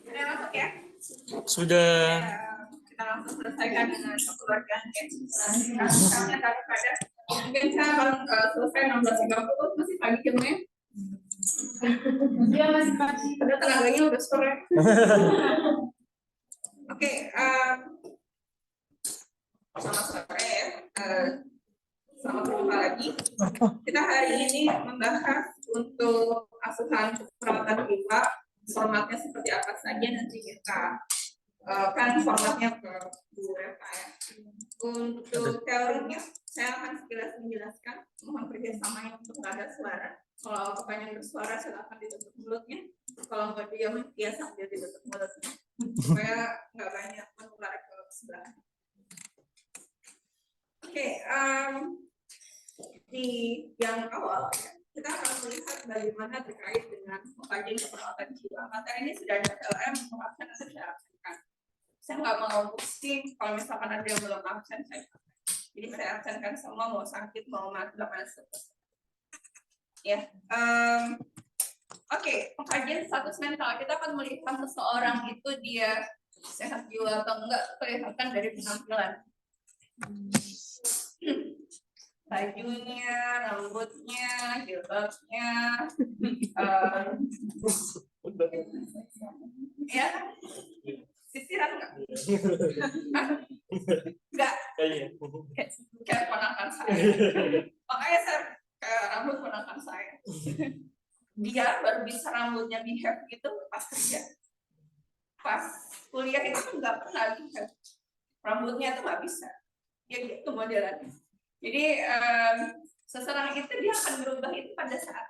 Sudah masuk ya? Sudah. Kita langsung selesaikan dengan kekeluargaan ya. Karena kadang-kadang mungkin saya kalau selesai 16.30 masih pagi jamnya. Dia masih pagi. Padahal tenaganya udah sore. Oke, selamat sore ya. Selamat berjumpa lagi. Kita hari ini membahas untuk asuhan perawatan jiwa. Formatnya seperti apa saja nanti kita kan formatnya ke Bu Reva ya. Untuk teorinya saya akan sekilas menjelaskan. Mohon kerjasamanya untuk nggak ada suara. Kalau kepengen bersuara silakan ditutup mulutnya. Kalau nggak diam ya sambil ditutup mulutnya supaya nggak banyak menular ke sebelah. Oke, di yang awal ya, kita akan melihat bagaimana terkait dengan mengkaji perawatan jiwa. Materi ini sudah ada LM, absen atau tidak absenkan. Saya nggak mau pusing kalau misalkan ada yang belum absen, jadi saya absenkan semua, mau sakit, mau mati, masuk. Ya, Oke, pengkajian status mental. Kita akan melihat seseorang itu dia sehat jiwa atau enggak kelihatan dari penampilan. Bajunya, rambutnya, jilbabnya, ya, sisiran enggak? Enggak. Kayak ponakan saya. Makanya saya kayak rambut ponakan saya. Dia baru bisa rambutnya behave gitu pas kerja. Pas kuliah itu nggak pernah behave. Rambutnya tuh nggak bisa. Ya gitu modelannya. Jadi seseorang itu dia akan berubah itu pada saat.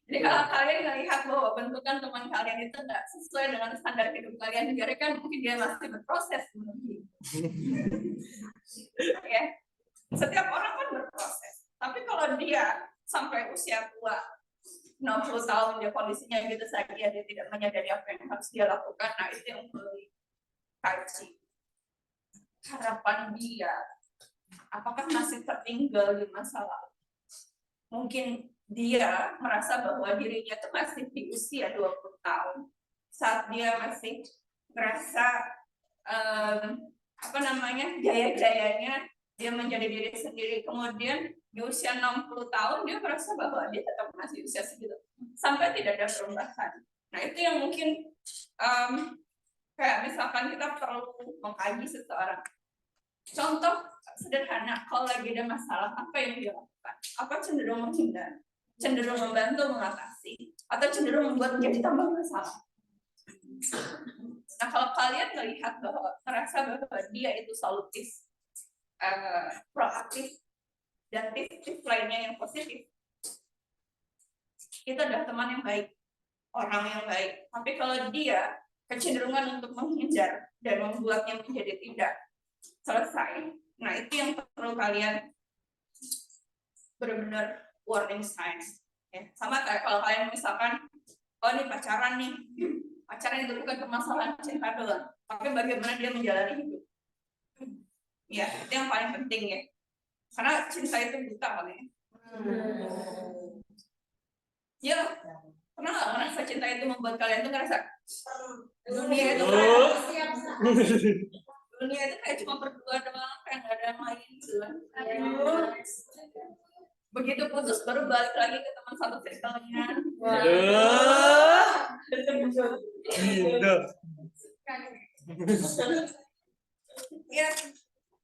Jadi kalau kalian melihat bahwa bentukan teman kalian itu nggak sesuai dengan standar hidup kalian, jadi kan mungkin dia masih berproses menuju. Ya, setiap orang kan berproses. Tapi kalau dia sampai usia tua 60 tahun dia kondisinya gitu saja, dia tidak menyadari apa yang harus dia lakukan. Nah itu yang perlu dikaji. Harapan dia, apakah masih tertinggal di masa lalu? Mungkin dia merasa bahwa dirinya itu masih di usia 20 tahun. Saat dia masih merasa jaya-jayanya dia menjadi diri sendiri. Kemudian di usia 60 tahun dia merasa bahwa dia tetap masih usia segitu. Sampai tidak ada perubahan. Nah itu yang mungkin kayak misalkan kita perlu mengkaji seseorang. Contoh sederhana, kalau lagi ada masalah, apa yang dia lakukan? Apa cenderung menghindar? Cenderung membantu mengatasi? Atau cenderung membuat menjadi tambah masalah? Nah kalau kalian melihat bahwa merasa bahwa dia itu solutif, proaktif, dan tips lainnya yang positif, itu adalah teman yang baik, orang yang baik. Tapi kalau dia kecenderungan untuk menghindar dan membuatnya menjadi tidak selesai, nah itu yang perlu kalian benar-benar warning signs. Ya. Sama kayak kalau kalian misalkan, oh ini pacaran nih, pacaran itu bukan permasalahan cinta doang, tapi bagaimana dia menjalani hidup. Ya, itu yang paling penting ya. Karena cinta itu buta kali ya. Ya, pernah nggak merasa cinta itu membuat kalian tuh ngerasa dunia itu dunia itu kayak cuma berdua doang, kayak nggak ada yang lain gitu kan. Begitu putus baru balik lagi ke teman satu circle-nya. Ya,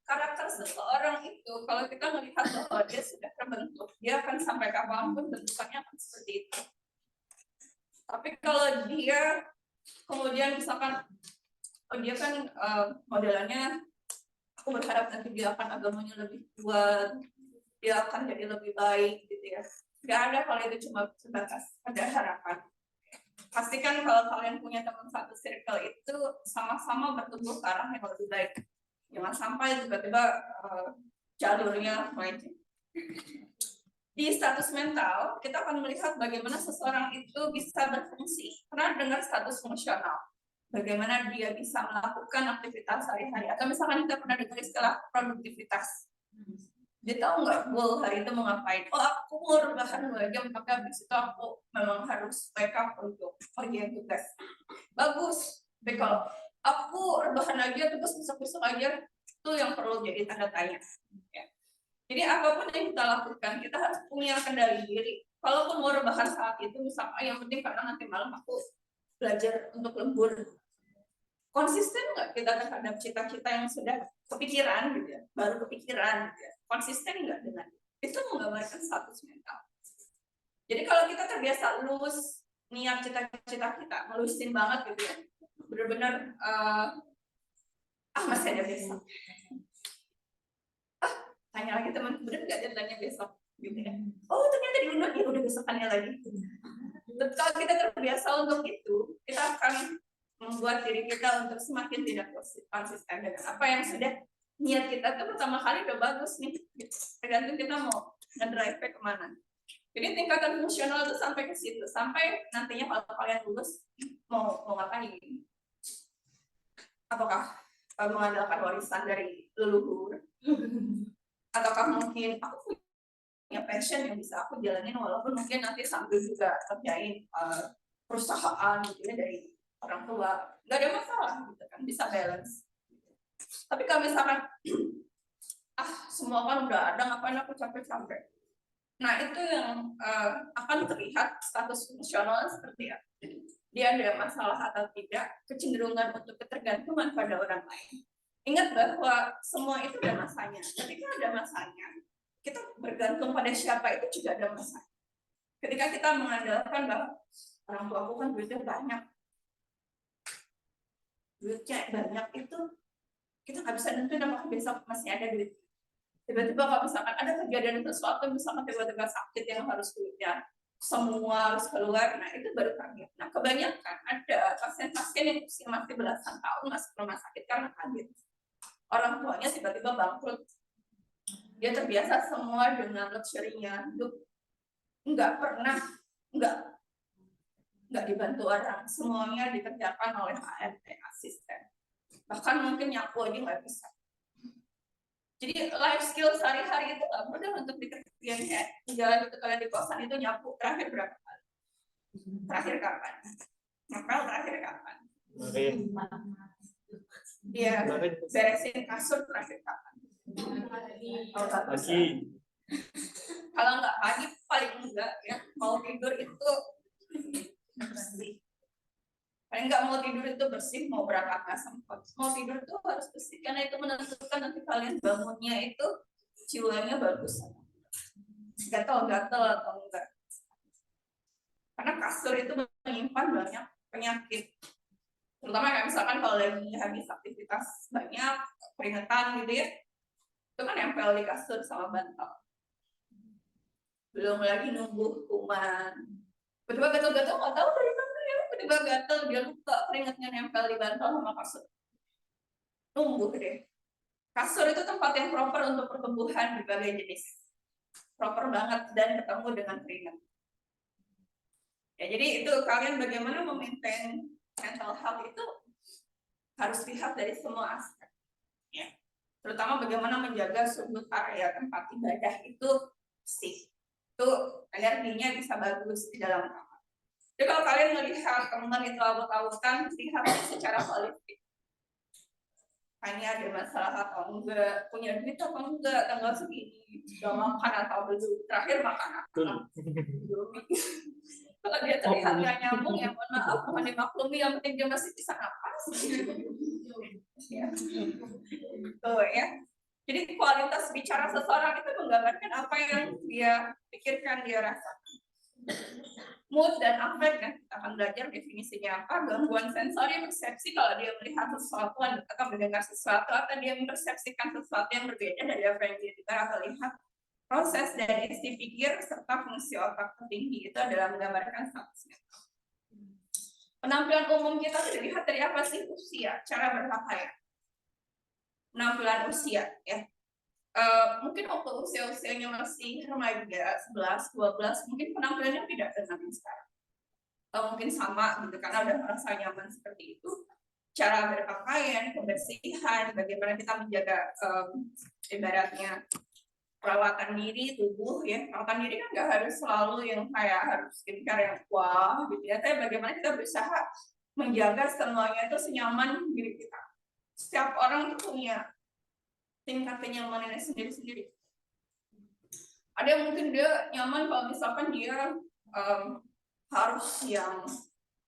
karakter seseorang itu kalau kita melihat bahwa dia sudah terbentuk, dia akan sampai kapanpun bentukannya akan seperti itu. Tapi kalau dia kemudian misalkan dia kan modelannya, aku berharap nanti dia akan agamanya lebih kuat, dia akan jadi lebih baik gitu ya. Gak ada kalau itu cuma sebatas ada harapan. Pastikan kalau kalian punya teman satu circle itu sama-sama bertumbuh ke arah yang lebih baik. Jangan sampai tiba-tiba jalurnya melenceng. Di status mental, kita akan melihat bagaimana seseorang itu bisa berfungsi. Pernah dengar status fungsional? Bagaimana dia bisa melakukan aktivitas sehari-hari. Atau misalkan kita pernah dengar istilah produktivitas. Dia tahu nggak goal hari itu mau ngapain. Oh, aku mau rebahan 2 jam, tapi habis itu aku memang harus wake up untuk kerjain tugas. Bagus. Tapi kalau aku rebahan aja terus besok-besok aja, itu yang perlu jadi tanda tanya. Ya. Jadi apapun yang kita lakukan, kita harus punya kendali diri. Kalaupun mau rebahan saat itu, misalnya yang penting karena nanti malam aku belajar untuk lembur. Konsisten nggak kita terhadap cita-cita yang sudah kepikiran gitu ya, baru kepikiran gitu ya. Konsisten nggak dengan itu menggambarkan status mental. Jadi kalau kita terbiasa lulus niat cita-cita kita, melusin banget gitu ya, benar-benar masih ada besok. Tanya lagi teman, bener nggak deadline-nya besok gitu ya. Oh ternyata diundur, ya udah besokannya lagi. Dan kalau kita terbiasa untuk itu, kita akan membuat diri kita untuk semakin tidak konsisten dengan apa yang sudah niat kita tuh pertama kali udah bagus nih. Tergantung kita mau ngedrive kemana. Jadi tingkatan fungsional itu sampai ke situ, sampai nantinya kalau kalian lulus mau ngapain? Apakah mengandalkan warisan dari leluhur? Ataukah mungkin aku punya passion yang bisa aku jalanin walaupun mungkin nanti sambil juga kerjain perusahaan gitu ya dari orang tua, nggak ada masalah gitu kan, bisa balance. Tapi kalau misalkan semua kan udah ada, ngapain aku capek-capek, nah itu yang akan terlihat status fungsional seperti apa. Dia ada masalah atau tidak, kecenderungan untuk ketergantungan pada orang lain. Ingat bahwa semua itu ada masanya. Ketika ada masanya, kita bergantung pada siapa itu juga ada masanya. Ketika kita mengandalkan bahwa orang tua aku kan duitnya banyak itu, kita nggak bisa nentuin apakah besok masih ada duit. Tiba-tiba kalau misalkan ada kejadian sesuatu, misalkan tiba-tiba sakit yang harus duitnya semua harus keluar, nah itu baru kaget. Nah kebanyakan ada pasien-pasien yang masih belasan tahun masuk rumah sakit karena kaget. Orang tuanya tiba-tiba bangkrut. Dia terbiasa semua dengan luxury-nya, hidup nggak dibantu orang, semuanya dikerjakan oleh ART, asisten. Bahkan mungkin nyapu aja nggak bisa. Jadi life skill sehari-hari itu nggak mudah untuk dikerjain ya. Jalan itu kalian di kosan itu nyapu terakhir berapa kali? Terakhir kapan? Ngepel terakhir kapan? Dia beresin kasur terakhir kapan? Pagi. Kalau nggak pagi paling enggak ya, mau tidur itu bersih. Paling nggak mau tidur itu bersih, mau berangkat nggak sempat. Mau tidur itu harus bersih karena itu menentukan nanti kalian bangunnya itu jiwanya bagus. Gatal-gatal atau enggak. Karena kasur itu menyimpan banyak penyakit. Terutama kayak misalkan kalau lagi habis aktivitas banyak, keringetan gitu ya, itu kan nempel di kasur sama bantal. Belum lagi nunggu kuman. Tiba-tiba gatal-gatal nggak tahu dari mana ya, tiba-tiba gatal, dia lupa keringetnya nempel di bantal sama kasur. Nunggu deh. Kasur itu tempat yang proper untuk pertumbuhan berbagai jenis. Proper banget dan ketemu dengan keringat. Ya, jadi itu kalian bagaimana memaintain mental health itu harus lihat dari semua aspek. Ya. Terutama bagaimana menjaga sudut area tempat ibadah itu bersih. Itu energinya bisa bagus di dalam kamar. Jadi kalau kalian melihat teman itu awut-awutan, lihat secara holistik. Hanya ada masalah atau enggak, punya duit atau enggak, tanggal segini, udah makan atau belum, terakhir makan apa? Kalau dia terlihat nggak nyambung, ya mohon maaf, mohon dimaklumi, yang penting dia masih bisa napas. Ya. Tuh ya. Jadi kualitas bicara seseorang itu menggambarkan apa yang dia pikirkan, dia rasakan. Mood dan affect, ya. Kita akan belajar definisinya apa. Gangguan sensori persepsi kalau dia melihat sesuatu atau mendengar sesuatu atau dia mempersepsikan sesuatu yang berbeda dari apa yang dia dengar atau lihat. Proses dan isi pikir serta fungsi otak tertinggi itu adalah menggambarkan status mental. Penampilan umum kita dilihat dari apa sih? Usia, cara berpakaian. Penampilan usia ya. Mungkin waktu usia-usianya masih remaja 11, 12, mungkin penampilannya tidak dengan sekarang. Atau mungkin sama gitu karena udah merasa nyaman seperti itu. Cara berpakaian, kebersihan, bagaimana kita menjaga ibaratnya perawatan diri tubuh ya. Perawatan diri kan nggak harus selalu yang kayak harus skincare yang wah gitu ya. Tapi bagaimana kita berusaha menjaga semuanya itu senyaman diri kita. Setiap orang itu punya tingkat kenyamanannya sendiri-sendiri. Ada yang mungkin dia nyaman kalau misalkan dia harus yang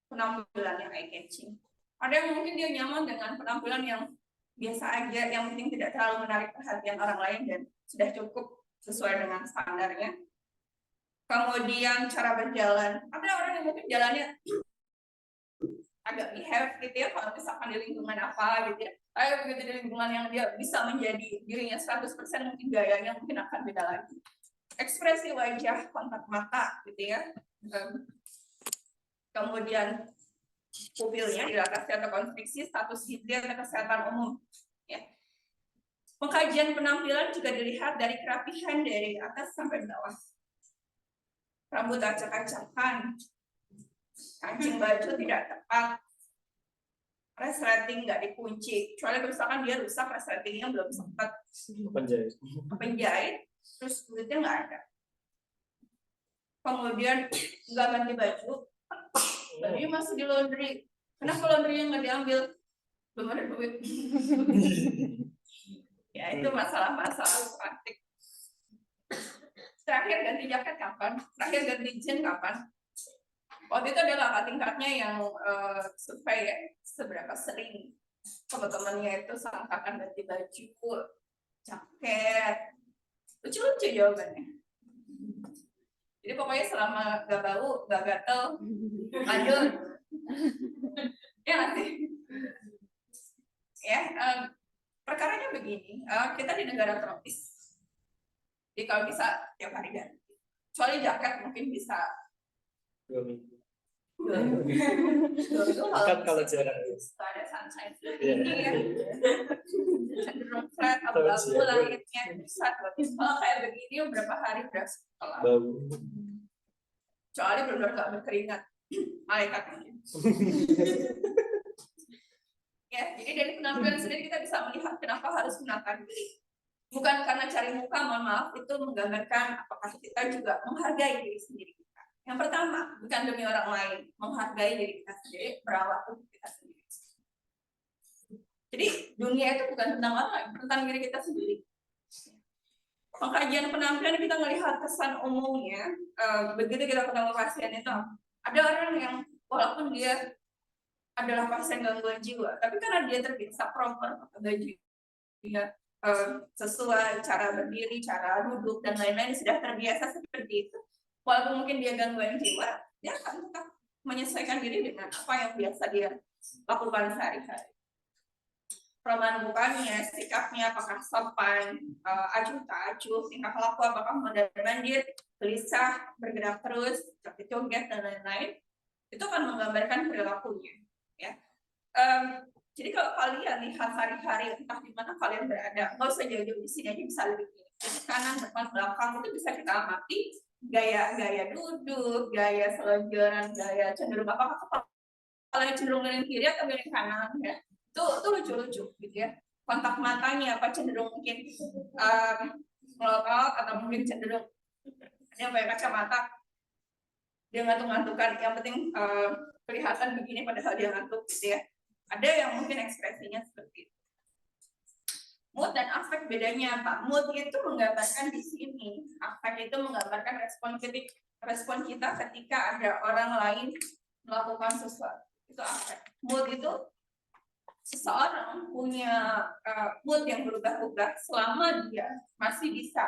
penampilan yang eye catching. Ada yang mungkin dia nyaman dengan penampilan yang biasa aja, yang penting tidak terlalu menarik perhatian orang lain dan sudah cukup sesuai dengan standarnya. Kemudian cara berjalan, ada orang yang mungkin jalannya agak behave gitu ya, kalau misalkan di lingkungan apa gitu ya. Tapi begitu di lingkungan yang dia bisa menjadi dirinya 100%, mungkin gayanya mungkin akan beda lagi. Ekspresi wajah, kontak mata gitu ya. Kemudian pupilnya dilatasi atau konstriksi, status gizi atau kesehatan umum. Ya. Pengkajian penampilan juga dilihat dari kerapihan dari atas sampai bawah. Rambut acak-acakan, kancing baju tidak tepat, resleting nggak dikunci. Kecuali misalkan dia rusak, resletingnya belum sempat penjahit, terus duitnya nggak ada. Kemudian nggak ganti baju, bajunya masih di laundry. Kenapa laundrynya nggak diambil? Belum ada duit. Ya itu masalah-masalah praktik. Terakhir ganti jaket kapan? Terakhir ganti jeans kapan? Waktu itu adalah tingkatnya yang survei ya, seberapa sering teman-temannya itu seangkatan ganti baju, jaket. Lucu-lucu jawabannya. Jadi pokoknya selama gak bau, gak gatel, lanjut. Ya nanti. Ya, perkaranya begini, kita di negara tropis. Jadi kalau bisa tiap hari ganti. Kecuali jaket mungkin bisa 2 minggu. 2 minggu Kalau jarang. Ada sunshine ini ya. Cenderung flat, abu-abu langitnya bisa. Kalau kayak begini berapa hari udah sekolah. Kecuali benar-benar gak berkeringat. Malaikat mungkin. Ya, jadi dari penampilan sendiri kita bisa melihat kenapa harus menata diri. Bukan karena cari muka, mohon maaf, itu menggambarkan apakah kita juga menghargai diri sendiri kita. Yang pertama, bukan demi orang lain, menghargai diri kita sendiri, merawat tubuh kita sendiri. Jadi dunia itu bukan tentang orang lain, tentang diri kita sendiri. Pengkajian penampilan kita melihat kesan umumnya, begitu kita ketemu pasien itu, ada orang yang walaupun dia adalah pasien gangguan jiwa, tapi karena dia terbiasa proper pakai baju, dia sesuai cara berdiri, cara duduk dan lain-lain, sudah terbiasa seperti itu. Walaupun mungkin dia gangguan jiwa, dia akan tetap menyesuaikan diri dengan apa yang biasa dia lakukan sehari-hari. Perubahan mukanya, sikapnya, apakah sopan, acuh tak acuh, tingkah laku apakah mondar-mandir, gelisah, bergerak terus, joget-joget dan lain-lain, itu akan menggambarkan perilakunya. Ya. Jadi kalau kalian lihat hari-hari entah di mana kalian berada, nggak usah jauh-jauh di sini aja bisa lebih dari kanan, depan, belakang itu bisa kita amati gaya duduk, gaya selonjoran, gaya cenderung apakah kepala cenderung miring kiri atau miring kanan ya. Itu lucu-lucu gitu ya. Kontak matanya apa cenderung mungkin melotot atau mungkin cenderung yang pakai kacamata dia ngantuk-ngantukan, yang penting kelihatan begini padahal dia ngantuk gitu ya. Ada yang mungkin ekspresinya seperti itu. Mood dan afek bedanya apa? Mood itu menggambarkan di sini, afek itu menggambarkan respon kita ketika ada orang lain melakukan sesuatu. Itu afek. Mood itu seseorang punya mood yang berubah-ubah selama dia masih bisa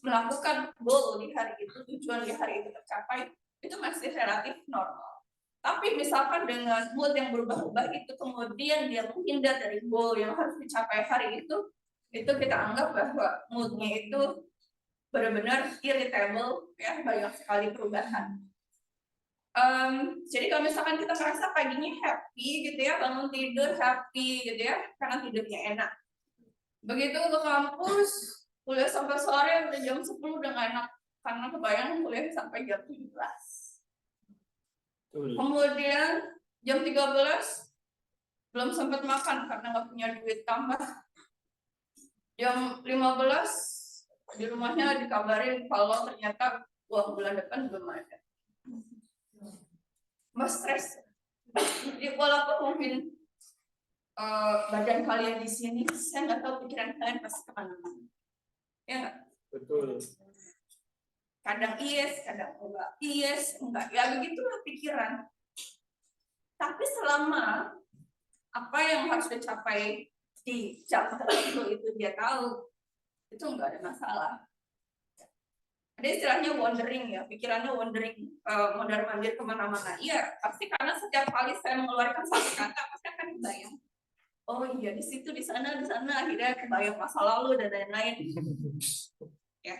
melakukan goal di hari itu, tujuan di hari itu tercapai, itu masih relatif normal. Tapi misalkan dengan mood yang berubah-ubah itu kemudian dia menghindar dari goal yang harus dicapai hari itu kita anggap bahwa moodnya itu benar-benar irritable, ya, banyak sekali perubahan. Jadi kalau misalkan kita merasa paginya happy gitu ya, bangun tidur happy gitu ya, karena tidurnya enak. Begitu ke kampus, kuliah sampai sore, udah jam 10 udah gak enak, karena kebayang kuliah sampai jam 17. Kemudian jam 13 belum sempat makan karena nggak punya duit tambah. Jam 15 Di rumahnya dikabarin kalau ternyata uang bulan depan belum ada. Mas stres. Jadi walaupun mungkin badan kalian di sini, saya nggak tahu pikiran kalian pasti kemana-mana. Ya nggak? Betul. Kadang yes, kadang enggak. Ya begitulah pikiran. Tapi selama apa yang harus dicapai di jam tertentu itu dia tahu, itu enggak ada masalah. Ada istilahnya wandering ya, pikirannya wandering, mondar-mandir kemana-mana. Iya, pasti karena setiap kali saya mengeluarkan satu kata, pasti akan kebayang. Oh iya, di situ, di sana, akhirnya kebayang masa lalu dan lain-lain. Ya,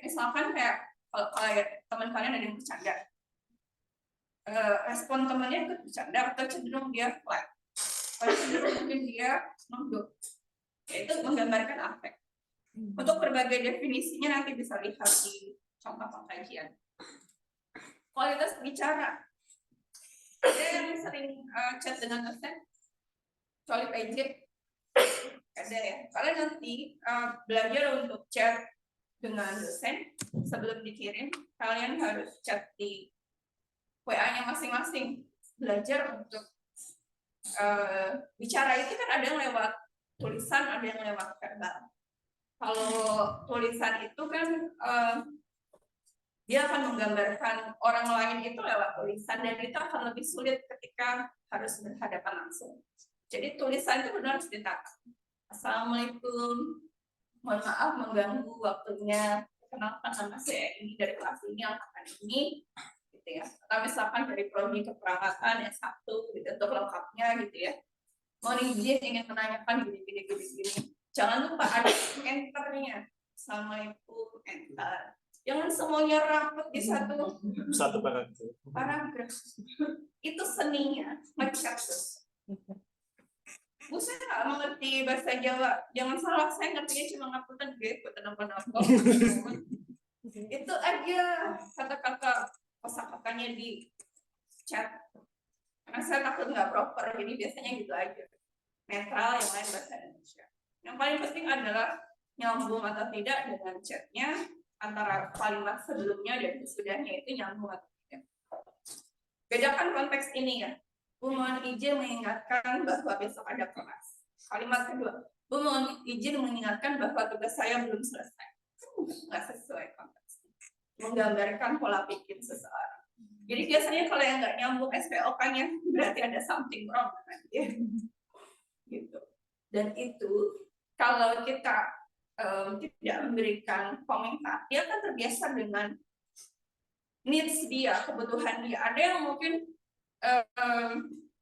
misalkan kayak kalau teman kalian ada yang bercanda, respon temannya ikut bercanda atau cenderung dia flat, atau cenderung mungkin dia nunduk. Itu menggambarkan afek. Untuk berbagai definisinya nanti bisa lihat di contoh pengkajian. Kualitas bicara. Ada yang sering chat dengan dosen, kecuali PJ, ada ya. Kalian nanti belajar untuk chat dengan dosen sebelum dikirim. Kalian harus chat di WA-nya masing-masing. Belajar untuk bicara itu kan ada yang lewat tulisan, ada yang lewat verbal. Kalau tulisan itu kan dia akan menggambarkan orang lain itu lewat tulisan, dan itu akan lebih sulit ketika harus berhadapan langsung. Jadi tulisan itu benar harus ditata. Assalamualaikum, mohon maaf mengganggu waktunya, kenalkan nama saya ini dari kelas ini, angkatan ini, gitu ya. Atau misalkan dari prodi keperawatan S1 gitu, untuk lengkapnya gitu ya. Mohon izin ingin menanyakan gini. Jangan lupa ada enternya. Assalamualaikum, enter. Jangan semuanya rapet di satu paragraf. Itu seninya ngecat. Bu, saya nggak mengerti bahasa Jawa. Jangan salah, saya ngertinya cuma ngapunten G, apa. Itu aja kata-kata kosakatanya di chat. Karena saya takut nggak proper, jadi biasanya gitu aja. Netral, yang lain bahasa Indonesia. Yang paling penting adalah nyambung atau tidak dengan chatnya, antara kalimat sebelumnya dan sesudahnya itu nyambung atau tidak. Bedakan konteks ini ya. Bu, mohon izin mengingatkan bahwa besok ada kelas. Kalimat kedua, Bu, mohon izin mengingatkan bahwa tugas saya belum selesai. Nggak sesuai konteks. Menggambarkan pola pikir seseorang. Jadi biasanya kalau yang nggak nyambung SPOK-nya, berarti ada something wrong. Ya. Gitu. Dan itu, kalau kita tidak memberikan komentar, dia kan terbiasa dengan needs dia, kebutuhan dia. Ada yang mungkin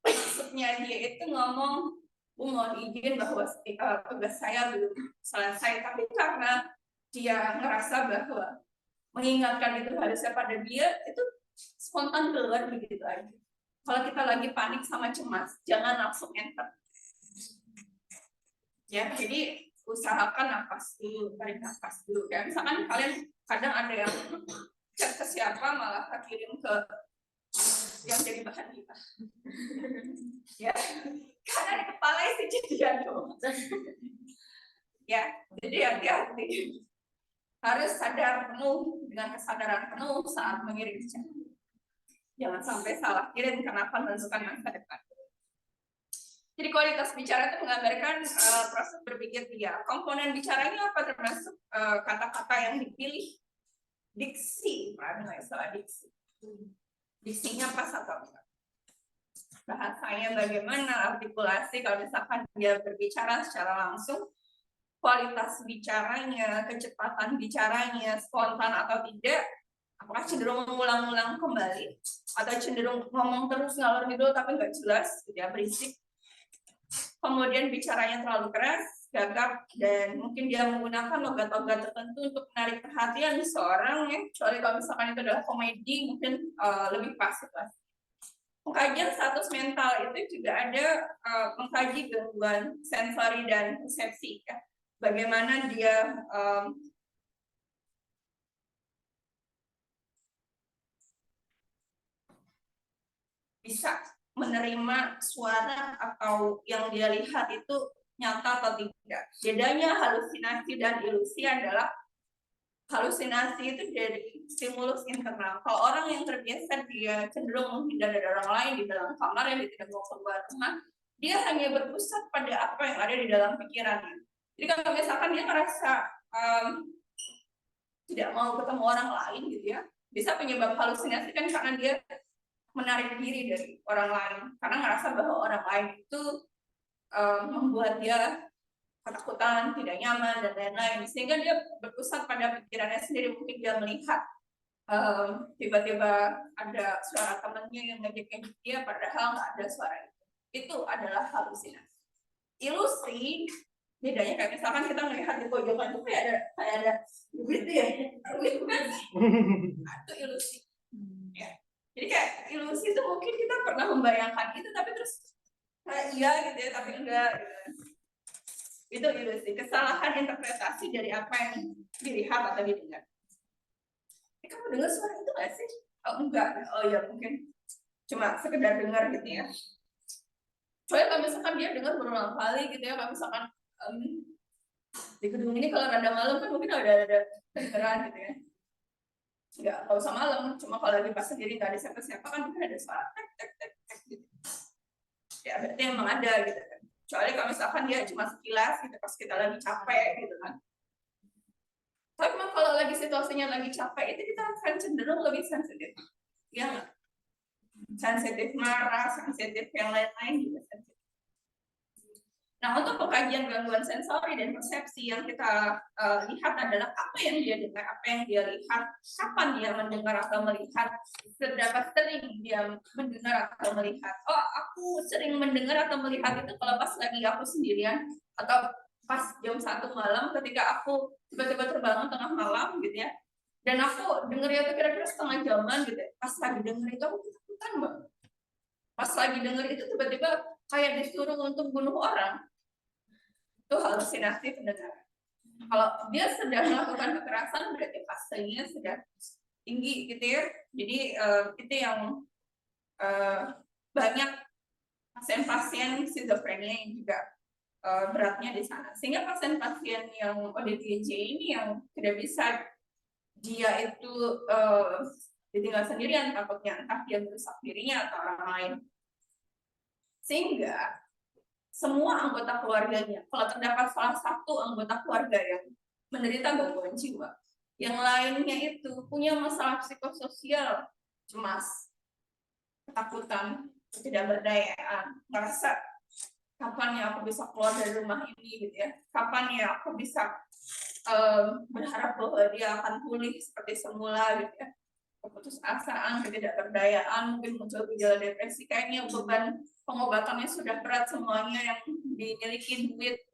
maksudnya dia itu ngomong, Bu, mohon izin bahwa tugas saya belum selesai, tapi karena dia ngerasa bahwa mengingatkan itu harusnya pada dia, itu spontan keluar begitu aja. Kalau kita lagi panik sama cemas, jangan langsung enter. Ya, jadi usahakan nafas dulu, tarik nafas dulu. Ya, misalkan kalian kadang ada yang chat ke siapa malah kirim ke yang jadi bahan kita. Ya, karena di kepala isi jadian tuh. Ya, jadi hati-hati. Harus sadar penuh, dengan kesadaran penuh saat mengirim chat. Jangan sampai salah kirim karena akan menentukan masa depan. Jadi kualitas bicara itu menggambarkan proses berpikir dia. Komponen bicaranya apa, termasuk kata-kata yang dipilih, diksi, soal diksi. Diksinya pas atau enggak? Bahasanya bagaimana, artikulasi, kalau misalkan dia berbicara secara langsung, kualitas bicaranya, kecepatan bicaranya, spontan atau tidak, apakah cenderung mengulang-ulang kembali, atau cenderung ngomong terus ngalor ngidul tapi nggak jelas, ya berisik. Kemudian bicaranya terlalu keras, gagap, dan mungkin dia menggunakan logat-logat tertentu untuk menarik perhatian seseorang ya. Kecuali kalau misalkan itu adalah komedi, mungkin lebih pas situasi. Pengkajian status mental itu juga ada mengkaji gangguan sensori dan persepsi ya. Bagaimana dia bisa menerima suara atau yang dia lihat itu nyata atau tidak. Bedanya halusinasi dan ilusi adalah halusinasi itu dari stimulus internal. Kalau orang yang terbiasa dia cenderung menghindar dari orang lain di dalam kamar yang tidak mau keluar rumah, dia hanya berpusat pada apa yang ada di dalam pikirannya. Jadi kalau misalkan dia merasa tidak mau ketemu orang lain gitu ya, bisa penyebab halusinasi kan karena dia menarik diri dari orang lain karena ngerasa bahwa orang lain itu membuat dia ketakutan, tidak nyaman dan lain-lain, sehingga dia berpusat pada pikirannya sendiri. Mungkin dia melihat tiba-tiba ada suara temannya yang ngajakin dia padahal nggak ada suara itu adalah halusinasi. Ilusi bedanya kayak misalkan kita melihat di pojokan itu kayak ada gitu ya, itu ilusi ya. Jadi kayak ilusi itu mungkin kita pernah membayangkan itu tapi terus iya gitu ya tapi enggak gitu. Itu ilusi, kesalahan interpretasi dari apa yang dilihat atau didengar. Kamu dengar suara itu nggak sih? Oh enggak, oh ya mungkin cuma sekedar dengar gitu ya. Soalnya kalau misalkan dia dengar berulang kali gitu ya, kalau misalkan di gedung ini kalau rada malam kan mungkin ada kedengeran gitu ya. Nggak usah malam, cuma kalau lagi pas sendiri nggak ada siapa-siapa kan mungkin ada suara tek tek tek tek gitu. Ya berarti emang ada gitu kan. Soalnya kalau misalkan dia cuma sekilas gitu pas kita lagi capek gitu kan. Tapi kalau lagi situasinya lagi capek itu kita akan cenderung lebih sensitif. Ya, sensitif marah, sensitif yang lain-lain juga sensitif. Nah, untuk pengkajian gangguan sensori dan persepsi yang kita lihat adalah apa yang dia dengar, apa yang dia lihat, kapan dia mendengar atau melihat, seberapa sering dia mendengar atau melihat. Oh, aku sering mendengar atau melihat itu kalau pas lagi aku sendirian atau pas jam 1 malam ketika aku tiba-tiba terbangun tengah malam gitu ya. Dan aku denger itu kira-kira setengah jaman gitu ya. Pas lagi denger itu aku ketakutan banget. Pas lagi denger itu tiba-tiba kayak disuruh untuk bunuh orang. Itu halusinasi pendengaran. Kalau dia sedang melakukan kekerasan berarti fasenya sudah tinggi gitu ya. Jadi itu yang banyak pasien-pasien skizofrenia yang juga beratnya di sana. Sehingga pasien-pasien yang ODGJ ini yang tidak bisa dia itu ditinggal sendirian, takutnya entah dia merusak dirinya atau orang lain. Sehingga semua anggota keluarganya, kalau terdapat salah satu anggota keluarga yang menderita gangguan jiwa, yang lainnya itu punya masalah psikososial, cemas, ketakutan, ketidakberdayaan, merasa kapan ya aku bisa keluar dari rumah ini gitu ya, kapan ya aku bisa berharap bahwa dia akan pulih seperti semula gitu ya, keputusasaan, ketidakberdayaan, mungkin muncul gejala depresi, kayaknya beban pengobatannya sudah berat semuanya, yang dimiliki duit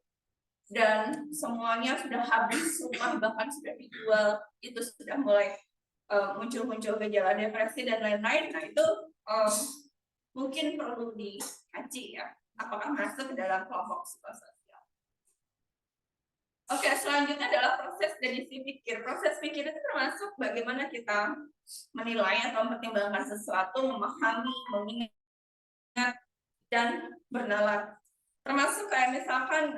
dan semuanya sudah habis, rumah bahkan sudah dijual, itu sudah mulai muncul gejala depresi dan lain-lain. Nah itu mungkin perlu dikaji ya, apakah masuk ke dalam kelompok psikososial. Oke, selanjutnya adalah proses dari si pikir. Proses pikir itu termasuk bagaimana kita menilai atau mempertimbangkan sesuatu, memahami, mengingat, dan bernalar. Termasuk kayak misalkan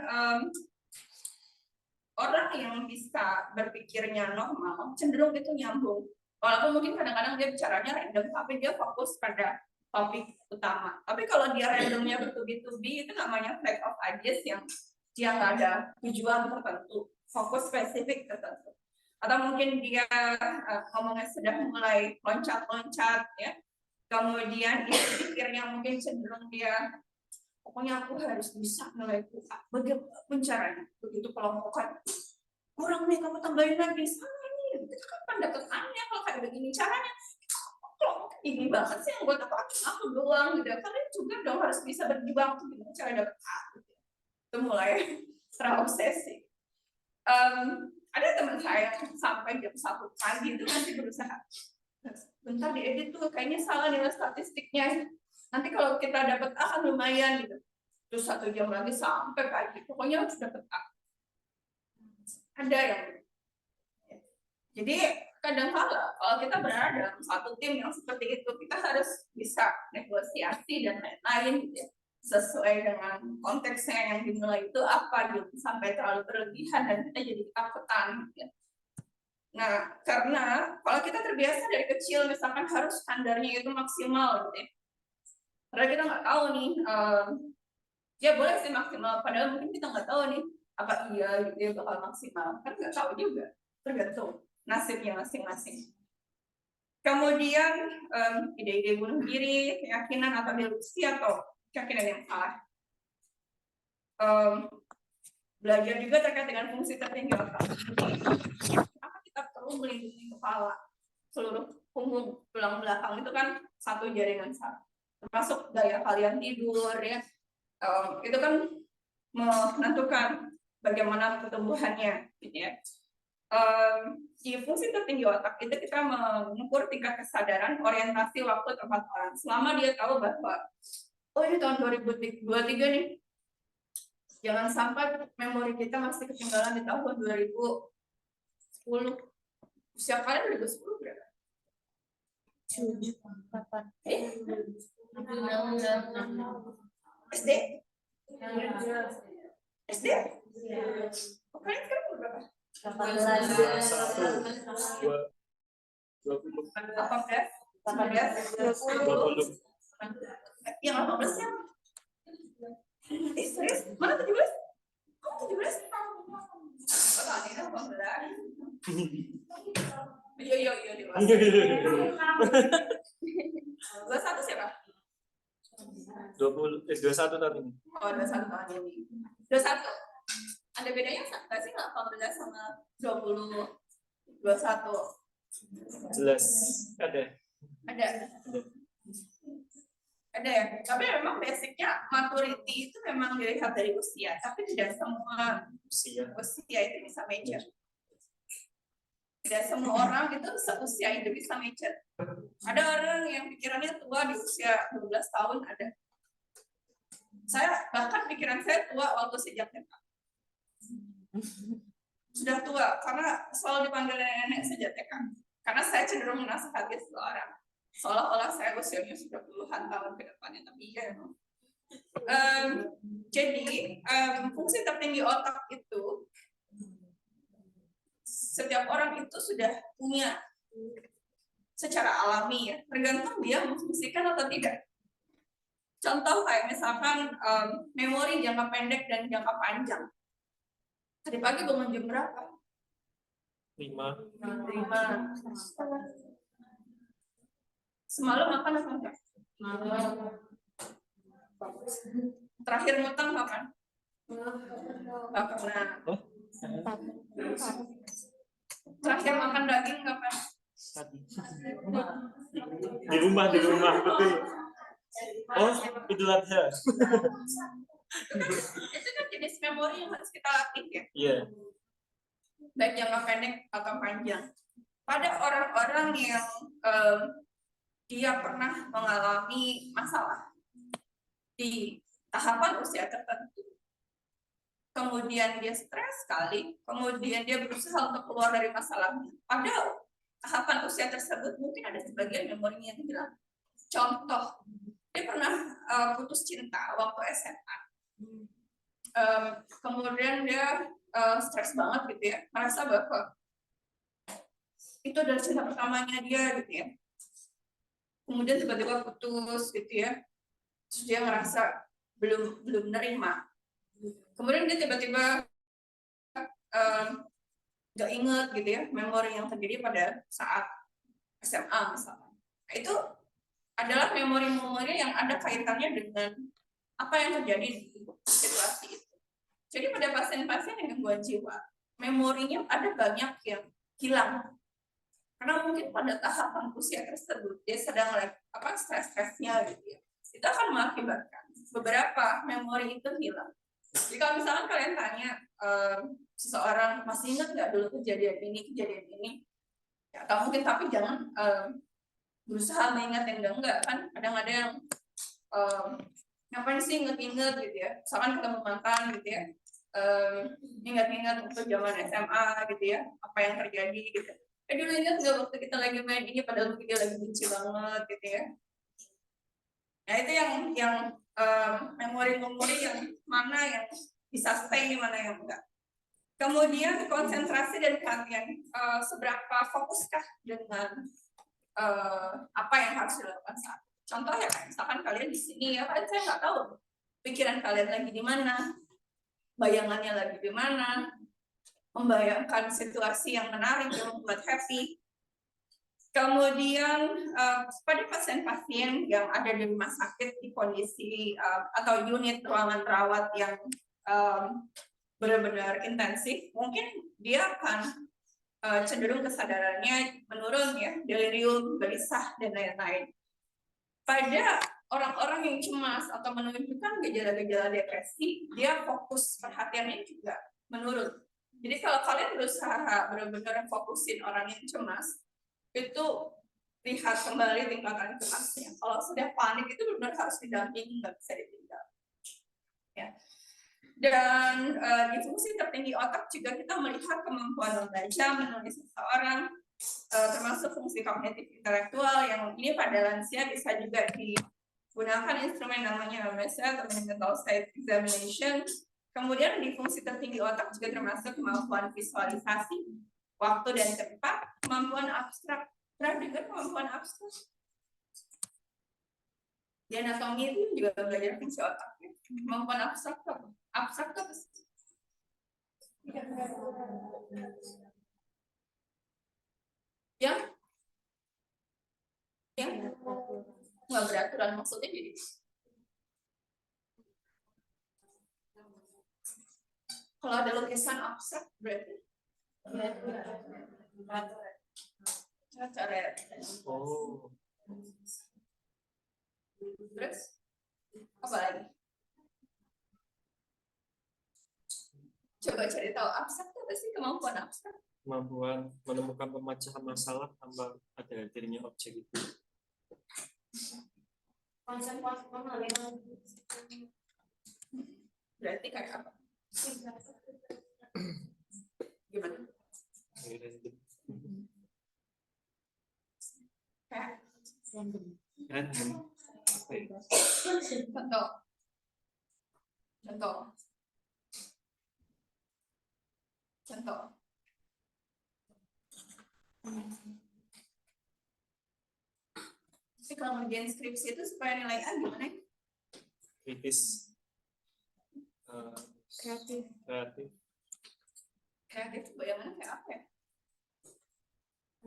orang yang bisa berpikirnya normal, cenderung itu nyambung. Walaupun mungkin kadang-kadang dia bicaranya random, tapi dia fokus pada topik utama. Tapi kalau dia randomnya bertubi-tubi, itu namanya flight of ideas yang dia nggak ada tujuan tertentu, fokus spesifik tertentu. Atau mungkin dia ngomongnya sudah mulai loncat-loncat, ya. Kemudian dia pikirnya mungkin cenderung dia, pokoknya aku harus bisa nilai QA. Bagaimana caranya? Begitu kelompokan, kurang nih kamu tambahin lagi, sama nih, itu kan pendekatannya kalau kayak begini caranya. Kelompok ini banget sih, anggota aku doang gitu. Kalian juga dong harus bisa berjuang untuk gimana cara dapet A. Itu mulai terobsesi. Ada teman saya sampai jam 1 pagi itu masih berusaha, bentar diedit tuh kayaknya salah nilai statistiknya, nanti kalau kita dapat A kan lumayan gitu. Terus 1 jam lagi sampai pagi, pokoknya harus dapat A. Ada yang jadi kadang-kala kalau kita berada dalam satu tim yang seperti itu, kita harus bisa negosiasi dan lain-lain gitu ya. sesuai dengan konteksnya yang dimulai itu apa gitu, sampai terlalu berlebihan dan kita jadi ketakutan gitu ya. Nah, karena kalau kita terbiasa dari kecil misalkan harus standarnya itu maksimal gitu ya. Karena kita nggak tahu nih, ya boleh sih maksimal, padahal mungkin kita nggak tahu nih apa iya gitu ya bakal maksimal, kan nggak tahu juga, tergantung nasibnya masing-masing. Kemudian ide-ide bunuh diri, keyakinan atau delusi atau keyakinan yang salah. Belajar juga terkait dengan fungsi tertinggi otak. Kenapa kita perlu melindungi kepala? Seluruh punggung tulang belakang itu kan satu jaringan saraf, termasuk gaya kalian tidur ya. Itu kan menentukan bagaimana pertumbuhannya, gitu ya. Di fungsi tertinggi otak itu kita mengukur tingkat kesadaran, orientasi, waktu, tempat orang. Selama dia tahu bahwa, oh ini tahun 2023 nih, jangan sampai memori kita masih ketinggalan di tahun 2010. Usia kalian 2010 berapa? SD? SD? Oh, kalian sekarang umur berapa? 20. Yang 18 ya? Serius? Mana 17? Kamu 17? Oh, tadi 18. Iya, dewasa. 21 siapa? 21 tahun ini. Oh, 21 tahun ini. 21. Ada bedanya nggak sih 18 sama 20, 21? Jelas ada. Ada ya, tapi memang basicnya maturity itu memang dilihat dari usia, tapi tidak semua usia itu bisa mature. Tidak semua orang itu seusia itu bisa mature. Ada orang yang pikirannya tua di usia 12 tahun ada. Saya bahkan pikiran saya tua waktu sejak TK. Sudah tua karena selalu dipanggil nenek sejak TK. Karena saya cenderung menasihati seseorang. Seolah-olah saya usianya sudah puluhan tahun ke depannya, tapi iya. Jadi fungsi tertinggi otak itu setiap orang itu sudah punya secara alami ya, tergantung dia memfungsikan atau tidak. Contoh kayak misalkan memori jangka pendek dan jangka panjang. Tadi pagi bangun jam berapa? 5. Semalam makan apa enggak? Terakhir ngutang kapan? Enggak pernah. Terakhir makan daging kapan? Di rumah betul. Oh, Idul Adha. Itu kan jenis memori yang harus kita latih ya. Iya. Baik jangka pendek atau panjang. Pada orang-orang yang dia pernah mengalami masalah di tahapan usia tertentu, kemudian dia stres sekali, kemudian dia berusaha untuk keluar dari masalahnya. Pada tahapan usia tersebut mungkin ada sebagian memorinya yang hilang. Contoh, dia pernah putus cinta waktu SMA. Kemudian dia stres banget gitu ya, merasa bahwa itu adalah cinta pertamanya dia gitu ya. Kemudian tiba-tiba putus gitu ya, terus dia ngerasa belum nerima. Kemudian dia tiba-tiba nggak inget gitu ya memori yang terjadi pada saat SMA misalnya. Itu adalah memori-memori yang ada kaitannya dengan apa yang terjadi di situasi itu. Jadi pada pasien-pasien dengan gangguan jiwa, memorinya ada banyak yang hilang. Karena mungkin pada tahapan usia tersebut dia sedang stres-stresnya gitu ya. Itu akan mengakibatkan beberapa memori itu hilang. Jadi kalau misalkan kalian tanya seseorang masih ingat nggak dulu kejadian ini, ya, atau mungkin tapi jangan berusaha mengingat yang enggak kan. Kadang ada yang ngapain sih inget-inget gitu ya. Misalkan ketemu mantan gitu ya, ingat-ingat waktu zaman SMA gitu ya, apa yang terjadi gitu. Dulu ingat nggak waktu kita lagi main ini padahal dia lagi benci banget gitu ya. Nah itu yang memori-memori yang mana yang bisa stay, mana yang enggak. Kemudian konsentrasi dan perhatian, seberapa fokuskah dengan apa yang harus dilakukan saat. Contoh ya, misalkan kalian di sini ya, kan saya nggak tahu pikiran kalian lagi di mana, bayangannya lagi di mana, membayangkan situasi yang menarik yang membuat happy. Kemudian pada pasien-pasien yang ada di rumah sakit di kondisi atau unit ruangan rawat yang benar-benar intensif, mungkin dia akan cenderung kesadarannya menurun ya, delirium, gelisah dan lain-lain. Pada orang-orang yang cemas atau menunjukkan gejala-gejala depresi, dia fokus perhatiannya juga menurun. Jadi kalau kalian berusaha benar-benar fokusin orang yang cemas, itu lihat kembali tingkatan cemasnya. Kalau sudah panik itu benar harus didampingi, nggak bisa ditinggal. Ya. Dan di fungsi tertinggi otak juga kita melihat kemampuan membaca, menulis seseorang, termasuk fungsi kognitif intelektual yang ini pada lansia bisa juga digunakan instrumen namanya MSA atau Mental State Examination. Kemudian di fungsi tertinggi otak juga termasuk kemampuan visualisasi, waktu dan tempat, kemampuan abstrak. Pernah dengar kemampuan abstrak? Di anatomi itu juga belajar fungsi otak. Kemampuan abstrak apa? Abstrak itu apa sih? Yang nggak beraturan maksudnya jadi kalau ada lukisan abstrak berarti coret. Oh. Terus apa lagi? Coba cari tahu abstrak itu apa sih, kemampuan abstrak? Kemampuan menemukan pemecahan masalah tanpa ada dirinya objek itu. Berarti kayak apa? Gimana? Kayak Random. contoh. Tapi kalau ngerjain skripsi itu supaya nilai A gimana? Kritis. Kreatif bayangannya kayak apa ya?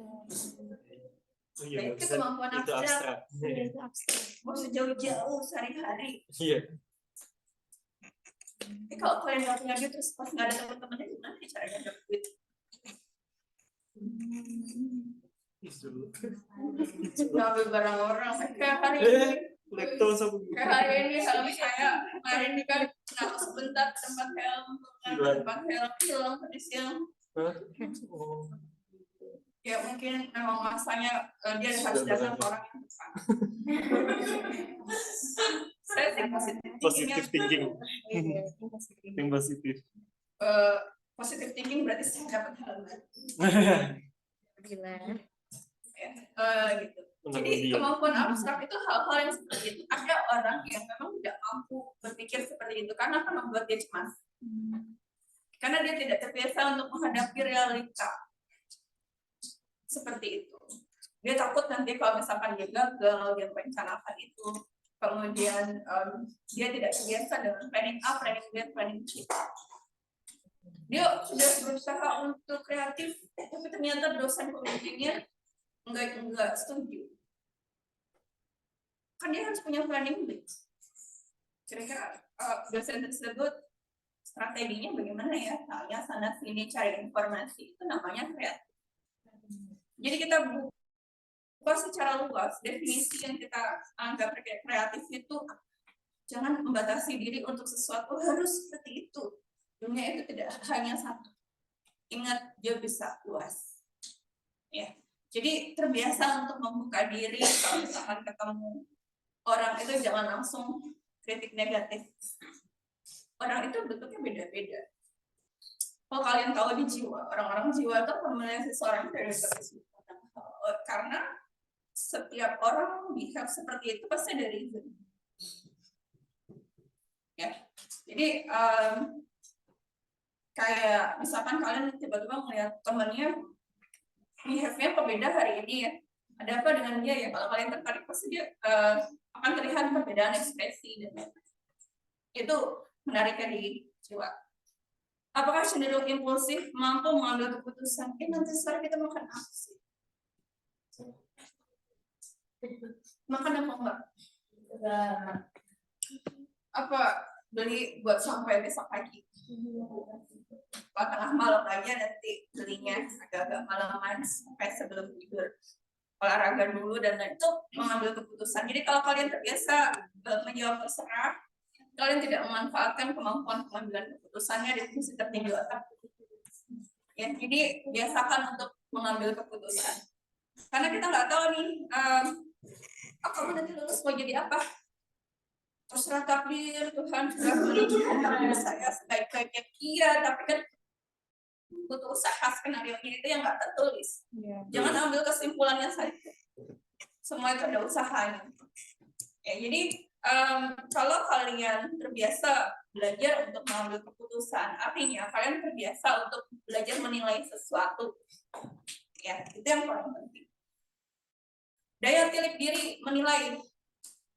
Oh iya, Itu kemampuan itu abstrak. abstrak. Mau jauh-jauh sehari-hari. Iya. Tapi kalau kalian nggak punya duit terus pas nggak ada teman-temannya gimana caranya dapat duit? Ngambil barang orang. Kayak hari ini. Kayak hari ini helm saya kemarin ini kan kenapa sebentar tempat helm hilang tadi siang. Ya mungkin memang masanya dia harus datang ke orang yang depan. Saya sih Positif thinking. Yang positif. Positif thinking berarti saya dapat helm. Gila. Gitu. Jadi kemampuan abstrak itu hal-hal yang seperti itu. Ada orang yang memang tidak mampu berpikir seperti itu karena akan membuat dia cemas. Karena dia tidak terbiasa untuk menghadapi realita seperti itu. Dia takut nanti kalau misalkan dia gagal, dia merencanakan itu, kemudian dia tidak terbiasa dengan planning A, planning B, planning C. Dia sudah berusaha untuk kreatif, tapi ternyata dosen pembimbingnya enggak setuju. Kan dia harus punya planning B. Kira-kira dosen tersebut strateginya bagaimana ya? Tanya sana sini cari informasi, itu namanya kreatif. Jadi kita buka secara luas definisi yang kita anggap kreatif itu, jangan membatasi diri untuk sesuatu harus seperti itu. Dunia itu tidak hanya satu. Ingat, dia bisa luas. Ya. Jadi terbiasa untuk membuka diri kalau misalkan ketemu orang itu jangan langsung kritik negatif. Orang itu bentuknya beda-beda. Kalau kalian tahu di jiwa, orang-orang jiwa itu menilai seseorang dari bentuk. Karena setiap orang behave seperti itu pasti ada reason. Jadi kayak misalkan kalian tiba-tiba melihat temannya behave-nya berbeda hari ini ya, ada apa dengan dia ya, kalau kalian tertarik pasti dia akan terlihat perbedaan ekspresi dan lain-lain. Itu menariknya di jiwa. Apakah cenderung impulsif, mampu mengambil keputusan? Nanti sore kita makan apa sih? Makan apa enggak? Apa beli buat sampai besok pagi? Tengah malam aja nanti belinya agak-agak malaman sampai sebelum tidur, olahraga dulu dan itu mengambil keputusan. Jadi kalau kalian terbiasa menjawab terserah, kalian tidak memanfaatkan kemampuan pengambilan keputusannya di fungsi tertinggi otak. Ya, jadi biasakan untuk mengambil keputusan. Karena kita nggak tahu nih, aku nanti lulus mau jadi apa. Terserah takdir, Tuhan sudah menentukan saya sebaik-baiknya. Iya, tapi kan butuh usaha, skenario-nya itu yang nggak tertulis. Jangan ambil kesimpulannya saja. Semua itu ada usahanya. Ya, jadi kalau kalian terbiasa belajar untuk mengambil keputusan, artinya kalian terbiasa untuk belajar menilai sesuatu. Ya, itu yang paling penting. Daya tilik diri menilai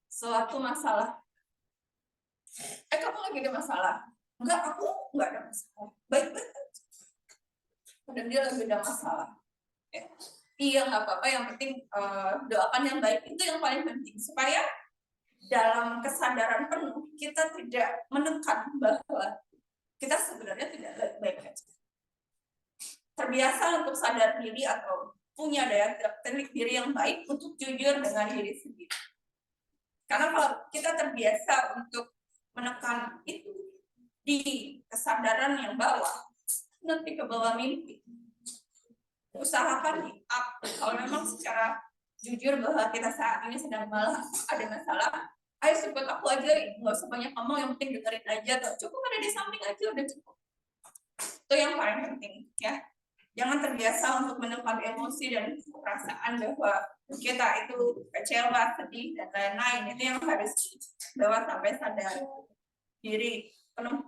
suatu masalah. Kamu lagi ada masalah? Enggak, aku enggak ada masalah. Baik-baik aja. Dan dia lagi ada masalah. Ya. Iya, nggak apa-apa. Yang penting doakan yang baik. Itu yang paling penting. Supaya dalam kesadaran penuh, kita tidak menekan bahwa kita sebenarnya tidak baik-baik aja. Terbiasa untuk sadar diri atau punya daya tilik diri yang baik untuk jujur dengan diri sendiri. Karena kalau kita terbiasa untuk menekan itu di kesadaran yang bawah, nanti ke bawah mimpi. Usahakan di up. Kalau memang secara jujur bahwa kita saat ini sedang malah ada masalah, ayo support aku aja, nggak usah banyak ngomong, yang penting dengerin aja, cukup ada di samping aja udah cukup. Itu yang paling penting ya. Jangan terbiasa untuk menekan emosi dan perasaan bahwa kita itu kecewa, sedih dan lain-lain. Itu yang harus dibawa sampai sadar diri penuh.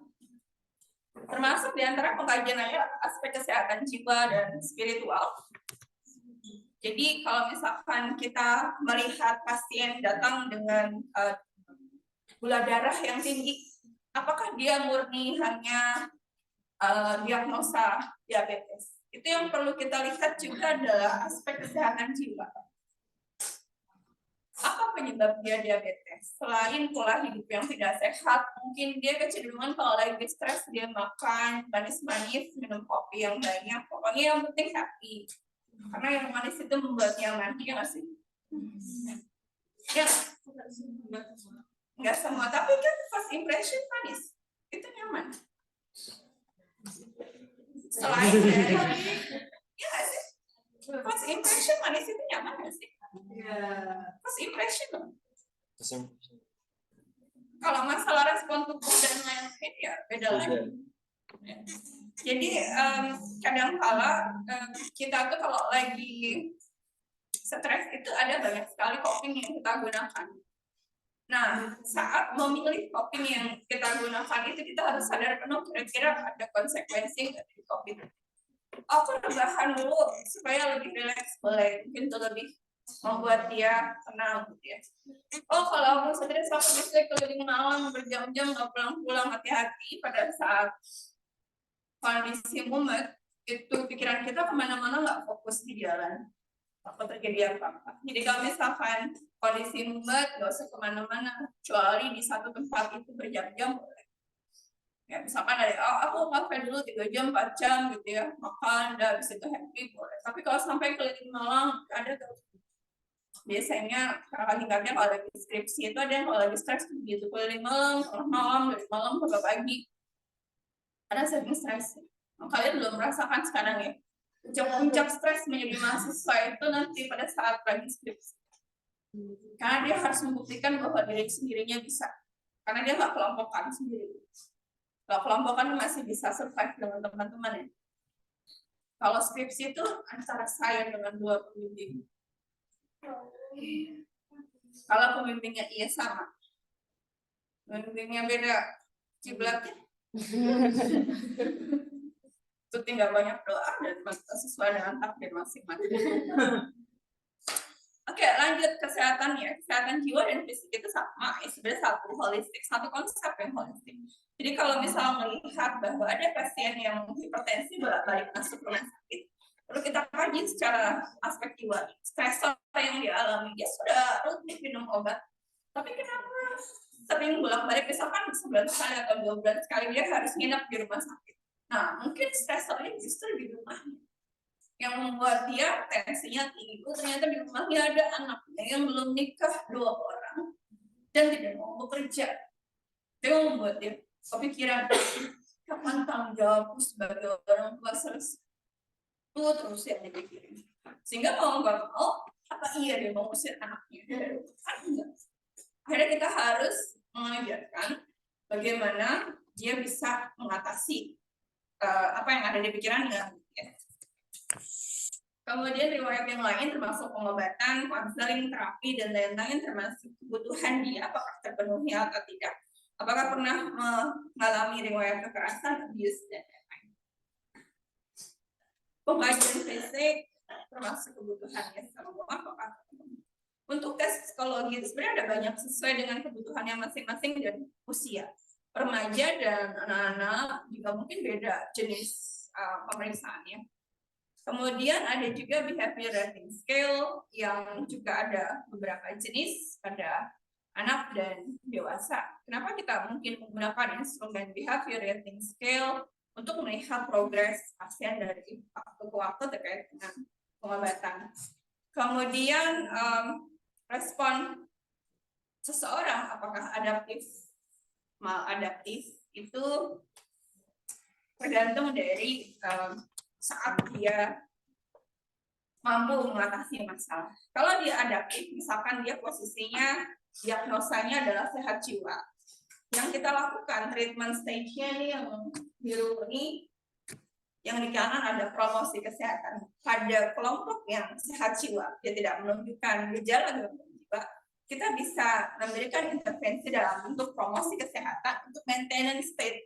Termasuk diantara pengkajiannya aspek kesehatan jiwa dan spiritual. Jadi kalau misalkan kita melihat pasien datang dengan gula darah yang tinggi, apakah dia murni hanya diagnosa diabetes? Itu yang perlu kita lihat juga adalah aspek kesehatan jiwa. Apa penyebab dia diabetes? Selain pola hidup yang tidak sehat, mungkin dia kecenderungan kalau lagi stres dia makan manis-manis, minum kopi yang banyak. Pokoknya yang penting happy. Karena yang manis itu membuat nyaman, ya nggak sih? Ya, nggak semua. Tapi kan first impression manis, itu nyaman. Selain dari, ya nggak sih? First impression manis itu nyaman nggak sih? First impression. Kalau masalah respon tubuh dan lain-lain ya beda lagi. Ya. Jadi kadang-kala kita tuh kalau lagi stres itu ada banyak sekali coping yang kita gunakan. Nah, saat memilih coping yang kita gunakan itu kita harus sadar penuh kira-kira ada konsekuensi nggak dari coping. Aku rebahan dulu supaya lebih rileks, boleh mungkin itu lebih membuat dia tenang gitu ya. Oh, kalau aku stres aku bisa keliling malam berjam-jam nggak pulang-pulang, hati-hati pada saat kondisi mumet itu pikiran kita kemana-mana nggak fokus di jalan. Apa terjadi apa-apa. Jadi kalau misalkan kondisi mumet nggak usah kemana-mana, kecuali di satu tempat itu berjam-jam boleh. Ya, misalkan ada, aku kafe dulu 3 jam, 4 jam gitu ya, makan, udah habis itu happy boleh. Tapi kalau sampai keliling malam, ada tuh. Biasanya kakak tingkatnya kalau lagi skripsi itu ada yang kalau lagi stres gitu, keliling malam, tengah malam, dari malam sampai pagi. Ada sering stres. Kalian belum merasakan sekarang ya? Puncak stres menjadi mahasiswa itu nanti pada saat lagi skripsi. Karena dia harus membuktikan bahwa diri sendirinya bisa. Karena dia nggak kelompokan sendiri. Kalau kelompokan masih bisa survive dengan teman-teman ya. Kalau skripsi itu antara saya dengan 2 pembimbing. Kalau pembimbingnya iya sama. Pembimbingnya beda. kiblatnya. Itu tinggal banyak doa dan sesuai dengan takdir masing-masing. Oke, lanjut kesehatannya. Kesehatan jiwa dan fisik itu sama, sebenarnya satu holistik, satu konsep yang holistik. Jadi kalau misalnya melihat bahwa ada pasien yang hipertensi bolak-balik masuk rumah sakit, perlu kita kaji secara aspek jiwa. Stresor yang dialami, dia sudah rutin minum obat, tapi kenapa sering bolak-balik, misalkan sebulan sekali atau 2 bulan sekali dia harus nginep di rumah sakit. Nah, mungkin stresornya justru di rumahnya yang membuat dia tensinya tinggi. Ternyata di rumahnya ada anaknya yang belum nikah 2 orang dan tidak mau bekerja. Itu yang membuat dia kepikiran, kapan tanggung jawabku sebagai orang tua selesai. Itu terus yang dipikirin. Sehingga mau nggak mau, apa iya dia mau usir anaknya? Kan enggak. Akhirnya kita harus mengajarkan bagaimana dia bisa mengatasi apa yang ada di pikirannya. Ya. Kemudian riwayat yang lain termasuk pengobatan, konseling, terapi, dan lain-lain termasuk kebutuhan dia apakah terpenuhi atau tidak. Apakah pernah mengalami riwayat kekerasan, abuse, dan lain-lain. Pengkajian fisik termasuk kebutuhannya semua apakah terpenuhi. Untuk tes psikologi sebenarnya ada banyak sesuai dengan kebutuhannya masing-masing dan usia. Remaja dan anak-anak juga mungkin beda jenis pemeriksaannya. Kemudian ada juga behavior rating scale yang juga ada beberapa jenis pada anak dan dewasa. Kenapa kita mungkin menggunakan instrumen behavior rating scale untuk melihat progres pasien dari waktu ke waktu terkait dengan pengobatan. Kemudian respon seseorang apakah adaptif, maladaptif itu tergantung dari saat dia mampu mengatasi masalah. Kalau dia adaptif, misalkan dia posisinya diagnosanya adalah sehat jiwa. Yang kita lakukan treatment stage-nya ini yang biru ini, yang di kanan ada promosi kesehatan. Pada kelompok yang sehat jiwa, dia tidak menunjukkan gejala gangguan jiwa, kita bisa memberikan intervensi dalam bentuk promosi kesehatan untuk maintenance state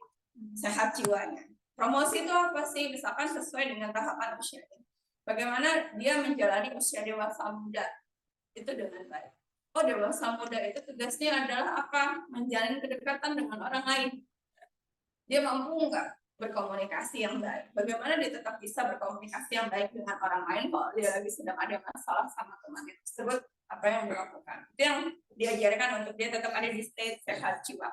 sehat jiwanya. Promosi itu apa sih? Misalkan sesuai dengan tahapan usianya. Bagaimana dia menjalani usia dewasa muda itu dengan baik. Oh, dewasa muda itu tugasnya adalah apa? Menjalin kedekatan dengan orang lain. Dia mampu nggak berkomunikasi yang baik? Bagaimana dia tetap bisa berkomunikasi yang baik dengan orang lain kalau dia lagi sedang ada masalah sama temannya tersebut? Apa yang dilakukan? Itu yang diajarkan untuk dia tetap ada di state sehat jiwa.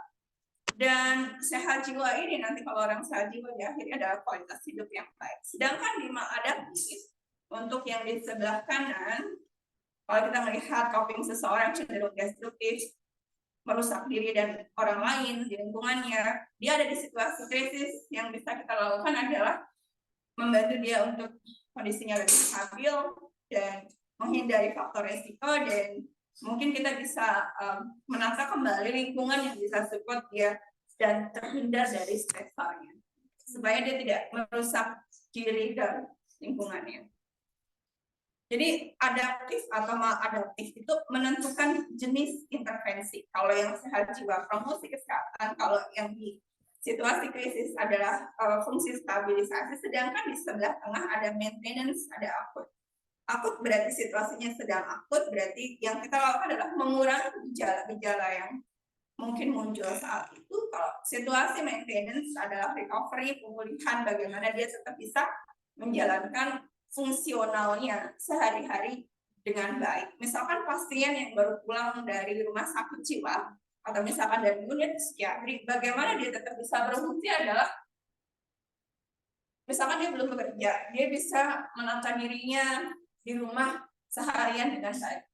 Dan sehat jiwa ini nanti kalau orang sehat jiwa di akhirnya adalah kualitas hidup yang baik. Sedangkan di maladaptif, untuk yang di sebelah kanan, kalau kita melihat coping seseorang cenderung destruktif, merusak diri dan orang lain di lingkungannya, dia ada di situasi krisis. Yang bisa kita lakukan adalah membantu dia untuk kondisinya lebih stabil dan menghindari faktor resiko, dan mungkin kita bisa menata kembali lingkungan yang bisa support dia dan terhindar dari stresornya, supaya dia tidak merusak diri dan lingkungannya. Jadi adaptif atau maladaptif itu menentukan jenis intervensi. Kalau yang sehat jiwa promosi kesehatan, kalau yang di situasi krisis adalah fungsi stabilisasi, sedangkan di sebelah tengah ada maintenance, ada akut. Akut berarti situasinya sedang akut, berarti yang kita lakukan adalah mengurangi gejala-gejala yang mungkin muncul saat itu. Kalau situasi maintenance adalah recovery, pemulihan, bagaimana dia tetap bisa menjalankan fungsionalnya sehari-hari dengan baik. Misalkan pasien yang baru pulang dari rumah sakit jiwa atau misalkan dari unit psikiatri, bagaimana dia tetap bisa berfungsi adalah misalkan dia belum bekerja, dia bisa menata dirinya di rumah seharian dengan baik.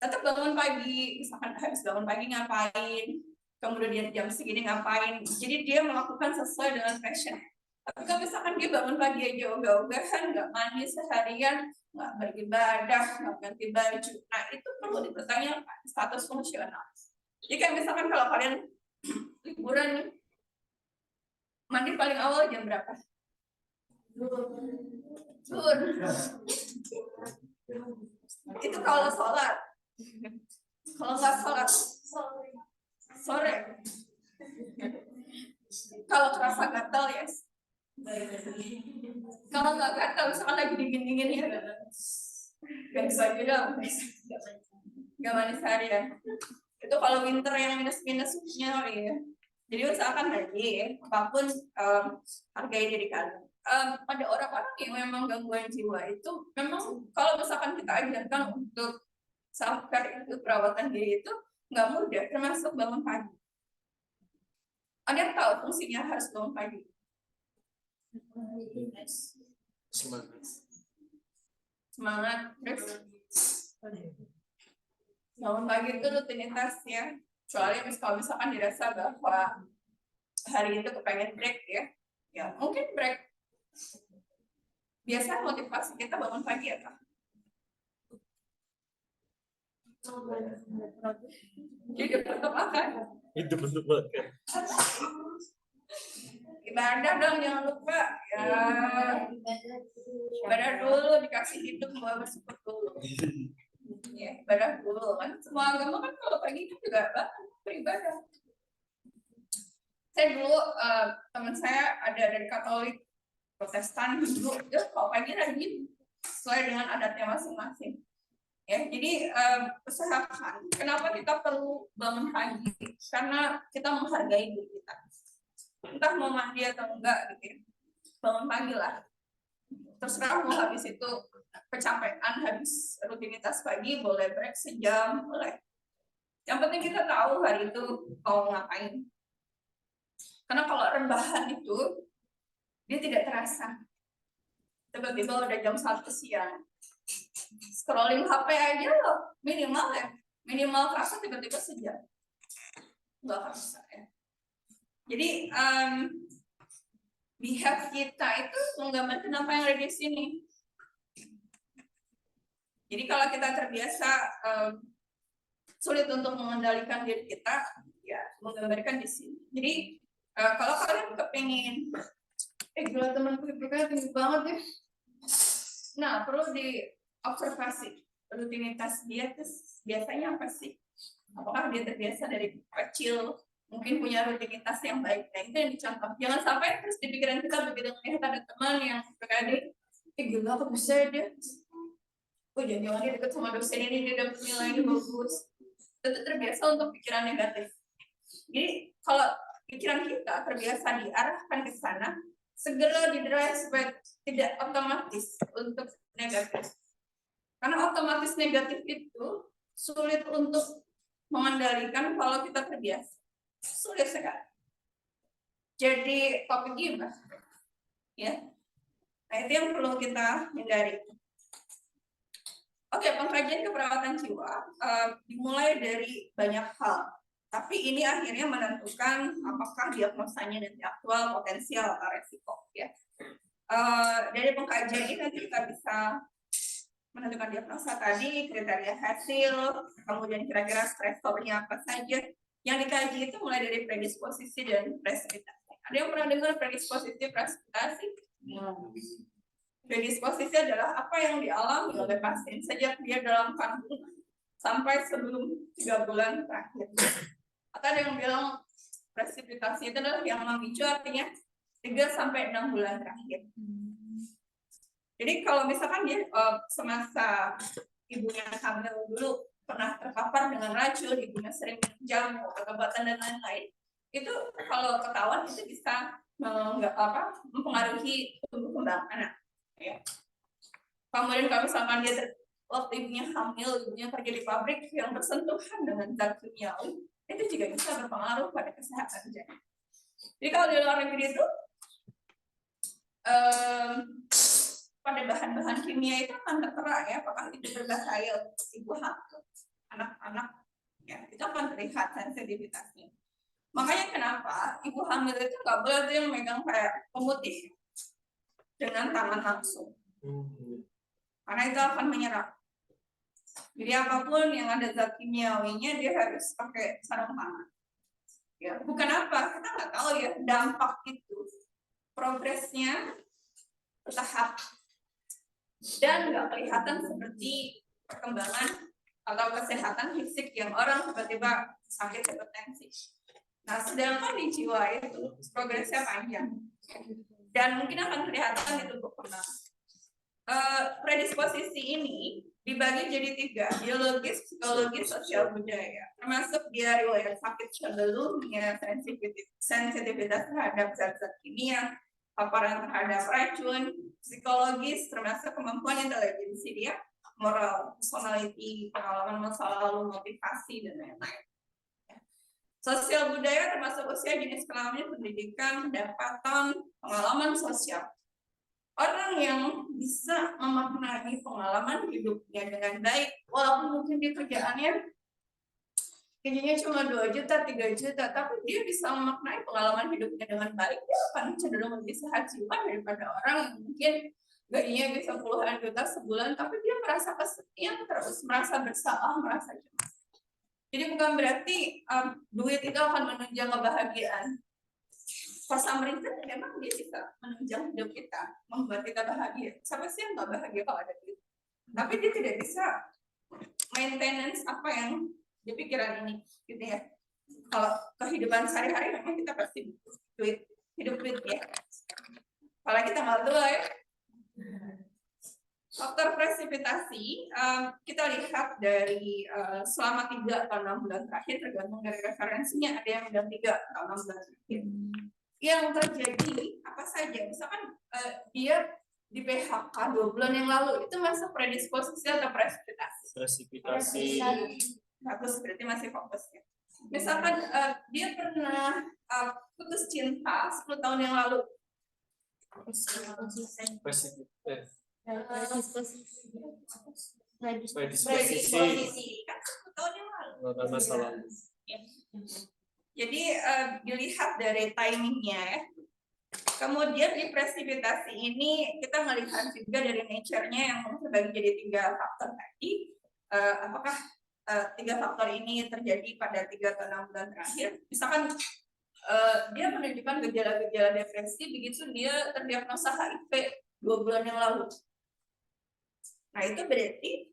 Tetap bangun pagi, misalkan habis bangun pagi ngapain, kemudian jam segini ngapain. Jadi dia melakukan sesuai dengan passion. Tapi kalau misalkan dia bangun pagi aja ogah-ogahan, nggak mandi seharian, nggak beribadah, nggak ganti baju, nah itu perlu dipertanyakan status fungsional. Jadi kan misalkan kalau kalian liburan nih, mandi paling awal jam berapa? Zuhur. Itu kalau sholat. Kalau nggak sholat sore. Kalau kerasa gatal ya, kalau nggak gatal misalkan lagi dingin ya, biasa aja dong, nggak manis harian. Itu kalau winter yang minus-minusnya ya. Jadi usahakan lagi apapun hargai diri kalian. Pada orang-orang yang memang gangguan jiwa itu memang kalau misalkan kita ajarkan untuk self care itu perawatan diri itu nggak mudah, termasuk bangun pagi. Ada yang tahu fungsinya harus bangun pagi? Semangat. Semangat, terus bangun pagi itu rutinitas ya. Kecuali kalau misalkan dirasa bahwa hari itu kepengen break ya mungkin break. Biasa motivasi kita bangun pagi ya Kak? Jadi bentuk makan. Itu bentuk makan. Ibadah dong, jangan lupa ya. Ibadah dulu, dikasih hidup baru bersyukur dulu. Ya, ibadah dulu kan. Semua agama kan kalau pagi itu juga beribadah. Saya dulu teman saya ada dari Katolik, Protestan, Hindu, ya kalau pagi rajin sesuai dengan adatnya masing-masing. Ya, jadi usahakan. Kenapa kita perlu bangun pagi? Karena kita menghargai diri kita. Entah mau mandi atau enggak, gitu. Bangun pagi lah. Terserah mau habis itu kecapean, habis rutinitas pagi, boleh break sejam, boleh. Yang penting kita tahu hari itu mau ngapain. Karena kalau rebahan itu dia tidak terasa. Tiba-tiba udah jam 1 siang. Scrolling HP aja loh, minimal kerasa tiba-tiba sejam. Nggak kerasa ya. Jadi behave kita itu menggambarkan apa yang ada di sini. Jadi kalau kita terbiasa sulit untuk mengendalikan diri kita, ya menggambarkan di sini. Jadi kalau kalian kepingin, gila temanku IPK tinggi banget ya. Nah, perlu diobservasi rutinitas dia terus biasanya apa sih? Apakah dia terbiasa dari kecil, mungkin punya rutinitas yang baik? Nah, itu yang dicontoh. Jangan sampai terus di pikiran kita begitu melihat ada teman yang berkali, gila kok bisa dia? Oh, jangan dia dekat sama dosen ini, dia dapat nilainya bagus. Itu terbiasa untuk pikiran negatif. Jadi, kalau pikiran kita terbiasa diarahkan ke sana, segera didrive supaya tidak otomatis untuk negatif. Karena otomatis negatif itu sulit untuk mengendalikan kalau kita terbiasa. Sulit sekali. Jadi topik gimana? Ya. Nah, itu yang perlu kita hindari. Oke, pengkajian keperawatan jiwa dimulai dari banyak hal. Tapi ini akhirnya menentukan apakah diagnosanya nanti aktual, potensial, atau resiko. Ya. Dari pengkajian ini nanti kita bisa menentukan diagnosa tadi, kriteria hasil, kemudian kira-kira stresornya apa saja. Yang dikaji itu mulai dari predisposisi dan presipitasi. Ada yang pernah dengar predisposisi, presipitasi? Predisposisi adalah apa yang dialami oleh pasien sejak dia dalam kandungan sampai sebelum 3 bulan terakhir. Atau ada yang bilang presipitasi itu adalah yang memicu, artinya 3-6 bulan terakhir. Jadi kalau misalkan dia semasa ibunya hamil dulu pernah terpapar dengan racun, ibunya sering minum jamu, obat-obatan dan lain-lain, itu kalau ketahuan itu bisa mempengaruhi tumbuh kembang anak. Ya. Kemudian kalau misalkan dia waktu ibunya hamil, ibunya kerja di pabrik yang bersentuhan dengan zat kimiawi, itu juga bisa berpengaruh pada kesehatan janin. Jadi kalau di luar negeri itu pada bahan-bahan kimia itu akan tertera ya, apakah itu berbahaya untuk ibu hamil, anak-anak, ya itu akan terlihat sensitivitasnya. Makanya kenapa ibu hamil itu nggak boleh tuh yang megang kayak pemutih dengan tangan langsung, karena itu akan menyerap. Jadi apapun yang ada zat kimiawinya dia harus pakai sarung tangan. Ya, bukan apa, kita nggak tahu ya dampak itu, progresnya bertahap dan nggak kelihatan seperti perkembangan atau kesehatan fisik yang orang tiba-tiba sakit hipertensi. Nah, sedangkan di jiwa itu progresnya panjang dan mungkin akan kelihatan itu berkembang. Predisposisi ini dibagi jadi 3, biologis, psikologis, sosial budaya. Termasuk dia riwayat sakit sebelumnya, sensitivitas terhadap zat-zat kimia, paparan terhadap racun, psikologis, termasuk kemampuan intelijensi dia, moral, personality, pengalaman masa lalu, motivasi, dan lain-lain. Sosial budaya termasuk usia, jenis kelamin, pendidikan, pendapatan, pengalaman sosial. Orang yang bisa memaknai pengalaman hidupnya dengan baik, walaupun mungkin di kerjaannya gajinya cuma 2 juta, 3 juta, tapi dia bisa memaknai pengalaman hidupnya dengan baik, dia akan cenderung lebih sehat jiwa daripada orang yang mungkin gajinya bisa puluhan juta sebulan, tapi dia merasa kesepian terus, merasa bersalah, merasa cemas. Jadi bukan berarti duit itu akan menunjang kebahagiaan. Pas pemerintah memang dia bisa menunjang hidup kita, membuat kita bahagia. Siapa sih yang nggak bahagia kalau ada duit? Tapi dia tidak bisa maintenance apa yang di pikiran ini, gitu ya. Kalau kehidupan sehari-hari memang kita pasti duit, hidup duit ya. Apalagi tanggal 2 ya. Faktor presipitasi kita lihat dari selama 3 atau 6 bulan terakhir, tergantung dari referensinya, ada yang bilang 3 atau 6 bulan terakhir. Yang terjadi apa saja, misalkan dia di PHK 2 bulan yang lalu, itu masuk predisposisi atau presipitasi? Presipitasi. Bagus, berarti masih fokus ya. Misalkan dia pernah putus cinta 10 tahun yang lalu. Predisposisi kan 10 tahun yang lalu. Masalah. Jadi dilihat dari timingnya ya. Kemudian di presipitasi ini kita melihat juga dari nature-nya yang terbagi jadi 3 faktor tadi. Apakah 3 faktor ini terjadi pada 3 atau 6 bulan terakhir? Misalkan dia menunjukkan gejala-gejala depresi begitu dia terdiagnosa HIV 2 bulan yang lalu. Nah itu berarti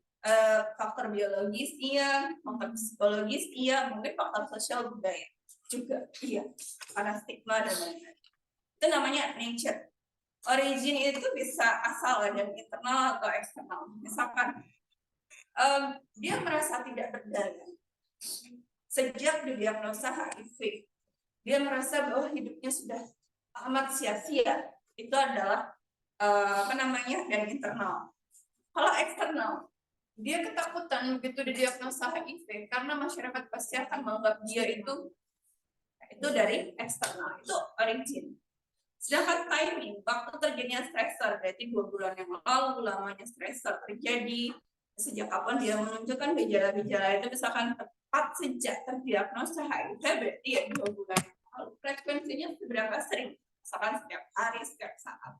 faktor biologis iya, faktor psikologis iya, mungkin faktor sosial budaya juga iya, karena stigma dan lain-lain. Itu namanya nature. Origin itu bisa asal dari internal atau eksternal. Misalkan dia merasa tidak berdaya sejak didiagnosa HIV. Dia merasa bahwa hidupnya sudah amat sia-sia. Itu adalah dari internal. Kalau eksternal, dia ketakutan begitu didiagnosa HIV karena masyarakat pasti akan menganggap dia itu dari eksternal, itu origin. Sedangkan timing, waktu terjadinya stressor, berarti 2 bulan yang lalu lamanya stressor terjadi, sejak kapan dia menunjukkan gejala-gejala itu, misalkan tepat sejak terdiagnosa HIV, berarti ya 2 bulan yang lalu. Frekuensinya seberapa sering, misalkan setiap hari, setiap saat.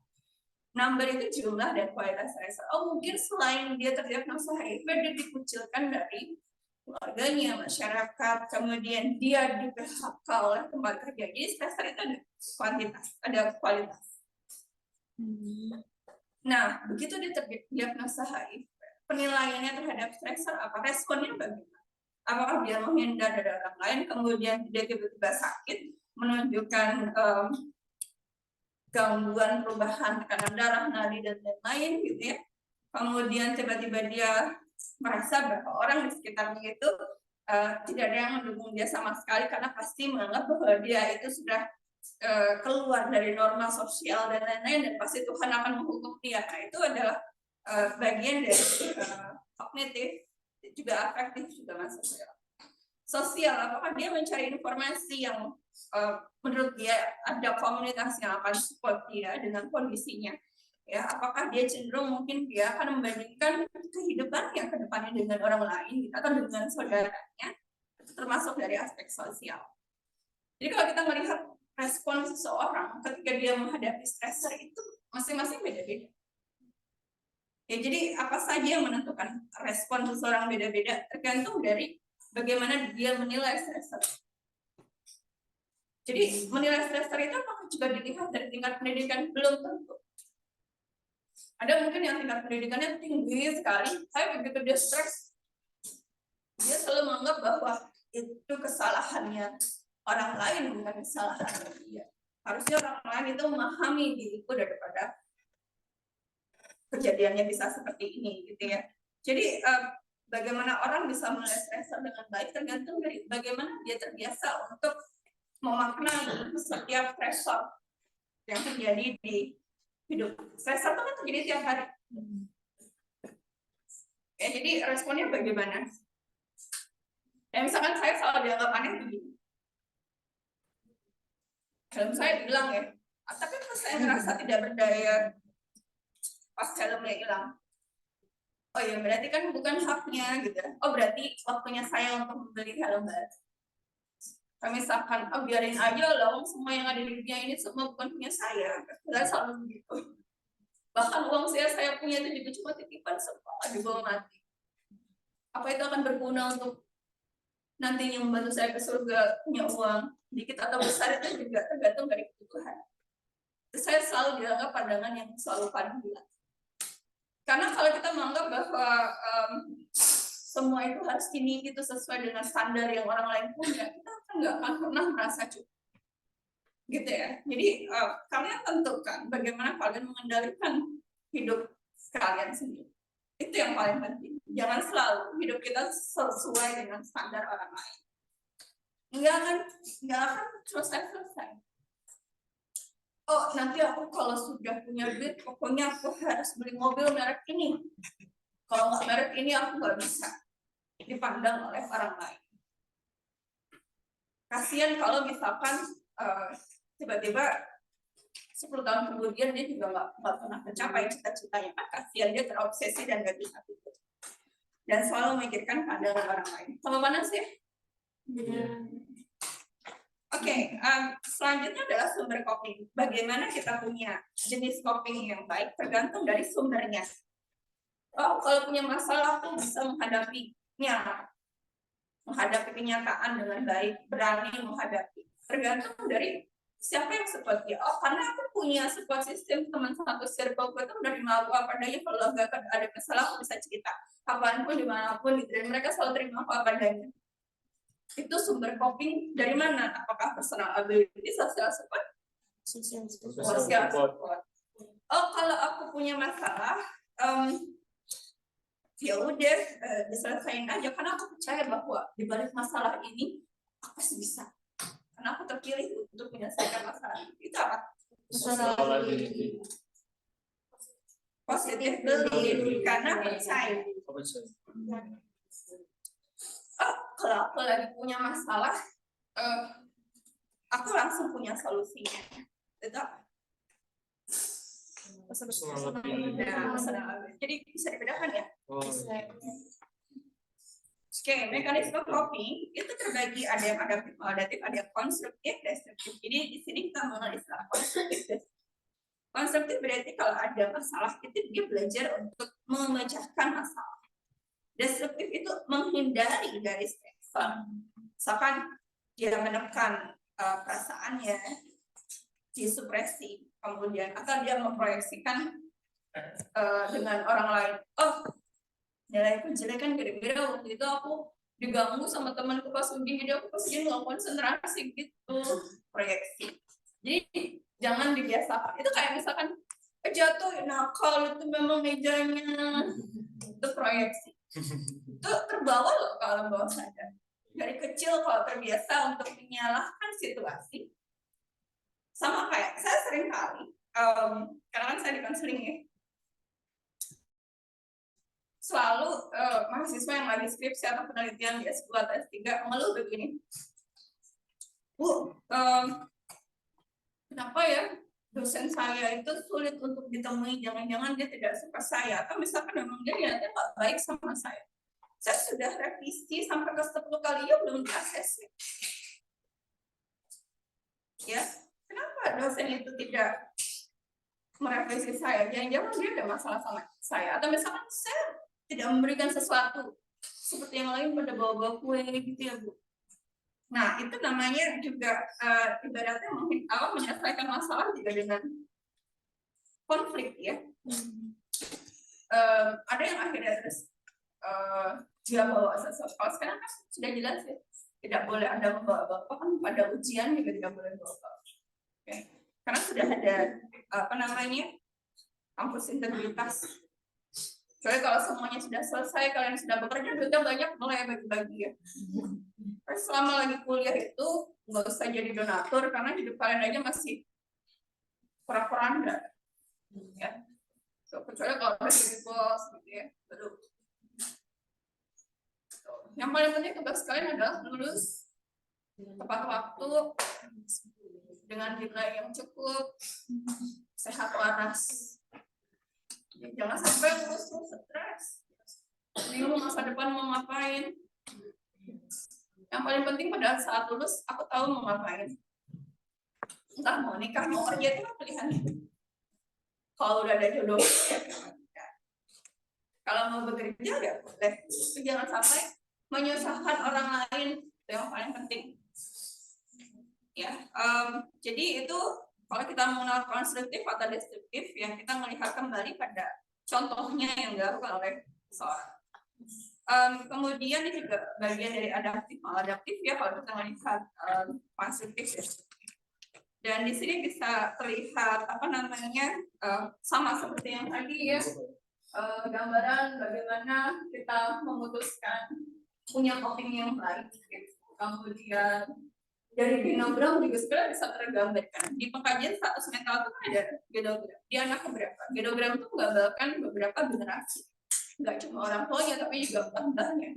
Number itu jumlah dan kualitas stressor. Oh mungkin selain dia terdiagnosa HIV, dia dikucilkan dari keluarganya, masyarakat, kemudian dia di PHK oleh tempat kerja. Jadi stressor itu ada kuantitas, ada kualitas. Nah, begitu dia terdiagnosa HIV, penilaiannya terhadap stressor apa? Responnya bagaimana? Apakah dia menghindar dari orang lain, kemudian dia tiba-tiba sakit, menunjukkan gangguan perubahan tekanan darah, nadi, dan lain-lain gitu ya. Kemudian tiba-tiba dia merasa bahwa orang di sekitarnya itu tidak ada yang mendukung dia sama sekali karena pasti menganggap bahwa dia itu sudah keluar dari norma sosial dan lain-lain dan pasti Tuhan akan menghukum dia. Nah itu adalah bagian dari kognitif, juga afektif, juga masuk sosial. Apakah dia mencari informasi yang menurut dia ada komunitas yang akan support dia dengan kondisinya? Ya, apakah dia cenderung mungkin dia akan membandingkan kehidupannya ke depannya dengan orang lain atau dengan saudaranya, termasuk dari aspek sosial. Jadi kalau kita melihat respon seseorang ketika dia menghadapi stressor itu masing-masing beda-beda. Ya, jadi apa saja yang menentukan respon seseorang beda-beda tergantung dari bagaimana dia menilai stressor. Jadi menilai stressor itu apakah juga dilihat dari tingkat pendidikan? Belum tentu. Ada mungkin yang tingkat pendidikannya tinggi sekali, tapi begitu dia stres, dia selalu menganggap bahwa itu kesalahannya orang lain bukan kesalahan dia. Harusnya orang lain itu memahami diriku daripada kejadiannya bisa seperti ini gitu ya. Jadi bagaimana orang bisa melihat stressor dengan baik tergantung dari bagaimana dia terbiasa untuk memaknai setiap stressor yang terjadi di hidup. Stressor itu kan terjadi tiap hari. Ya, jadi responnya bagaimana? Ya, misalkan saya selalu dianggap aneh begini. Helm saya hilang ya, tapi pas saya merasa tidak berdaya pas helmnya hilang. Oh ya, berarti kan bukan haknya gitu. Oh berarti waktunya saya untuk membeli helm baru. Kami misalkan, oh biarin aja loh, semua yang ada di dunia ini semua bukan punya saya. Saya selalu begitu. Bahkan uang saya punya itu juga cuma titipan sekolah dibawa mati. Apa itu akan berguna untuk nantinya membantu saya ke surga punya uang dikit atau besar itu juga tergantung dari kebutuhan. Saya selalu dianggap pandangan yang selalu pandang. Karena kalau kita menganggap bahwa semua itu harus ini itu sesuai dengan standar yang orang lain punya, kita nggak akan pernah merasa cukup. Gitu ya. Jadi kalian tentukan bagaimana kalian mengendalikan hidup kalian sendiri. Itu yang paling penting. Jangan selalu hidup kita sesuai dengan standar orang lain. Nggak akan selesai. Oh, nanti aku kalau sudah punya duit, pokoknya aku harus beli mobil merek ini. Kalau nggak merek ini, aku nggak bisa dipandang oleh orang lain. Kasian kalau misalkan tiba-tiba 10 tahun kemudian dia juga nggak pernah mencapai cita-citanya. Kasian dia terobsesi dan nggak bisa tidur. Dan selalu memikirkan pandangan orang lain. Sama mana sih? Oke, selanjutnya adalah sumber coping. Bagaimana kita punya jenis coping yang baik tergantung dari sumbernya. Oh, kalau punya masalah, aku bisa menghadapi kenyataan dengan baik, berani menghadapi. Tergantung dari siapa yang support dia. Oh, karena aku punya support system teman satu circle, itu menerima aku apa adanya. Kalau nggak ada masalah, aku bisa cerita kapanpun, dimanapun, gitu. Dan mereka selalu terima aku apa adanya. Itu sumber coping dari mana? Apakah personal ability, social support? Social support. Oh, kalau aku punya masalah, ya udah diselesain aja. Karena aku percaya bahwa di balik masalah ini aku pasti bisa. Karena aku terpilih untuk menyelesaikan masalah. Itu apa? Positive belief, karena percaya. Oh, kalau aku lagi punya masalah, aku langsung punya solusinya. Itu apa? Jadi bisa dibedakan ya? Oke, mekanisme coping itu terbagi, ada yang adaptif, ada yang konstruktif, destruktif. Jadi di sini kita mengenal istilah konstruktif. Konstruktif berarti kalau ada masalah itu dia belajar untuk memecahkan masalah. Destruktif itu menghindari dari stressor. Misalkan dia menekan perasaannya, disupresi, kemudian atau dia memproyeksikan dengan orang lain. Oh, nilaiku jelek kan gara-gara waktu itu aku diganggu sama temanku pas ujian, jadi aku pas ujian nggak konsentrasi gitu, proyeksi. Jadi jangan dibiasakan. Itu kayak misalkan jatuh nakal itu memang mejanya, itu proyeksi. Itu terbawa loh ke alam bawah sadar. Dari kecil kalau terbiasa untuk menyalahkan situasi, sama kayak saya sering kali, karena kan saya di konseling ya, selalu mahasiswa yang lagi skripsi atau penelitian di S2 atau S3 mengeluh begini, Bu, kenapa ya dosen saya itu sulit untuk ditemui, jangan-jangan dia tidak suka saya, atau misalkan memang dia niatnya nggak baik sama saya sudah revisi sampai ke 10 kali ya belum di-ACC. Ya, kenapa dosen itu tidak merevisi saya? Jangan-jangan dia ada masalah sama saya, atau misalkan saya tidak memberikan sesuatu seperti yang lain pada bawa-bawa kue gitu ya Bu. Nah itu namanya juga ibaratnya menyelesaikan masalah juga dengan konflik ya. Ada yang akhirnya terus dia bawa sesuatu. Kalau sekarang kan sudah jelas ya, tidak boleh ada membawa bapak, pada ujian juga tidak boleh bawa bapak. Oke. Karena sudah ada kampus integritas. Soalnya kalau semuanya sudah selesai, kalian sudah bekerja, duitnya banyak, mulai bagi-bagi ya. Terus selama lagi kuliah itu nggak usah jadi donatur karena hidup kalian aja masih pura-pura ya. Kecuali kalau udah jadi bos gitu ya. Baru. Yang paling penting tugas kalian adalah lulus tepat waktu dengan nilai yang cukup, sehat waras. Jangan sampai lulus stres. Bingung masa depan mau ngapain. Yang paling penting pada saat lulus, aku tahu mau ngapain. Entah mau nikah, mau kerja, itu pilihan. Kalau udah ada jodoh, ya. Kalau mau bekerja, ya boleh. Tapi jangan sampai menyusahkan orang lain, itu yang paling penting. Ya, jadi itu kalau kita mengenal konstruktif atau destruktif, yang kita melihat kembali pada contohnya yang dilakukan oleh seorang. Kemudian ini juga bagian dari adaptif, maladaptif ya kalau kita melihat konstruktif ya. Dan di sini bisa terlihat sama seperti yang tadi ya, gambaran bagaimana kita memutuskan punya opini yang baik. Kemudian dari genogram juga sebenarnya bisa tergambarkan di pengkajian status mental itu ada genogram. Di anak berapa? Genogram itu menggambarkan beberapa generasi. Nggak cuma orang tuanya tapi juga mbahnya.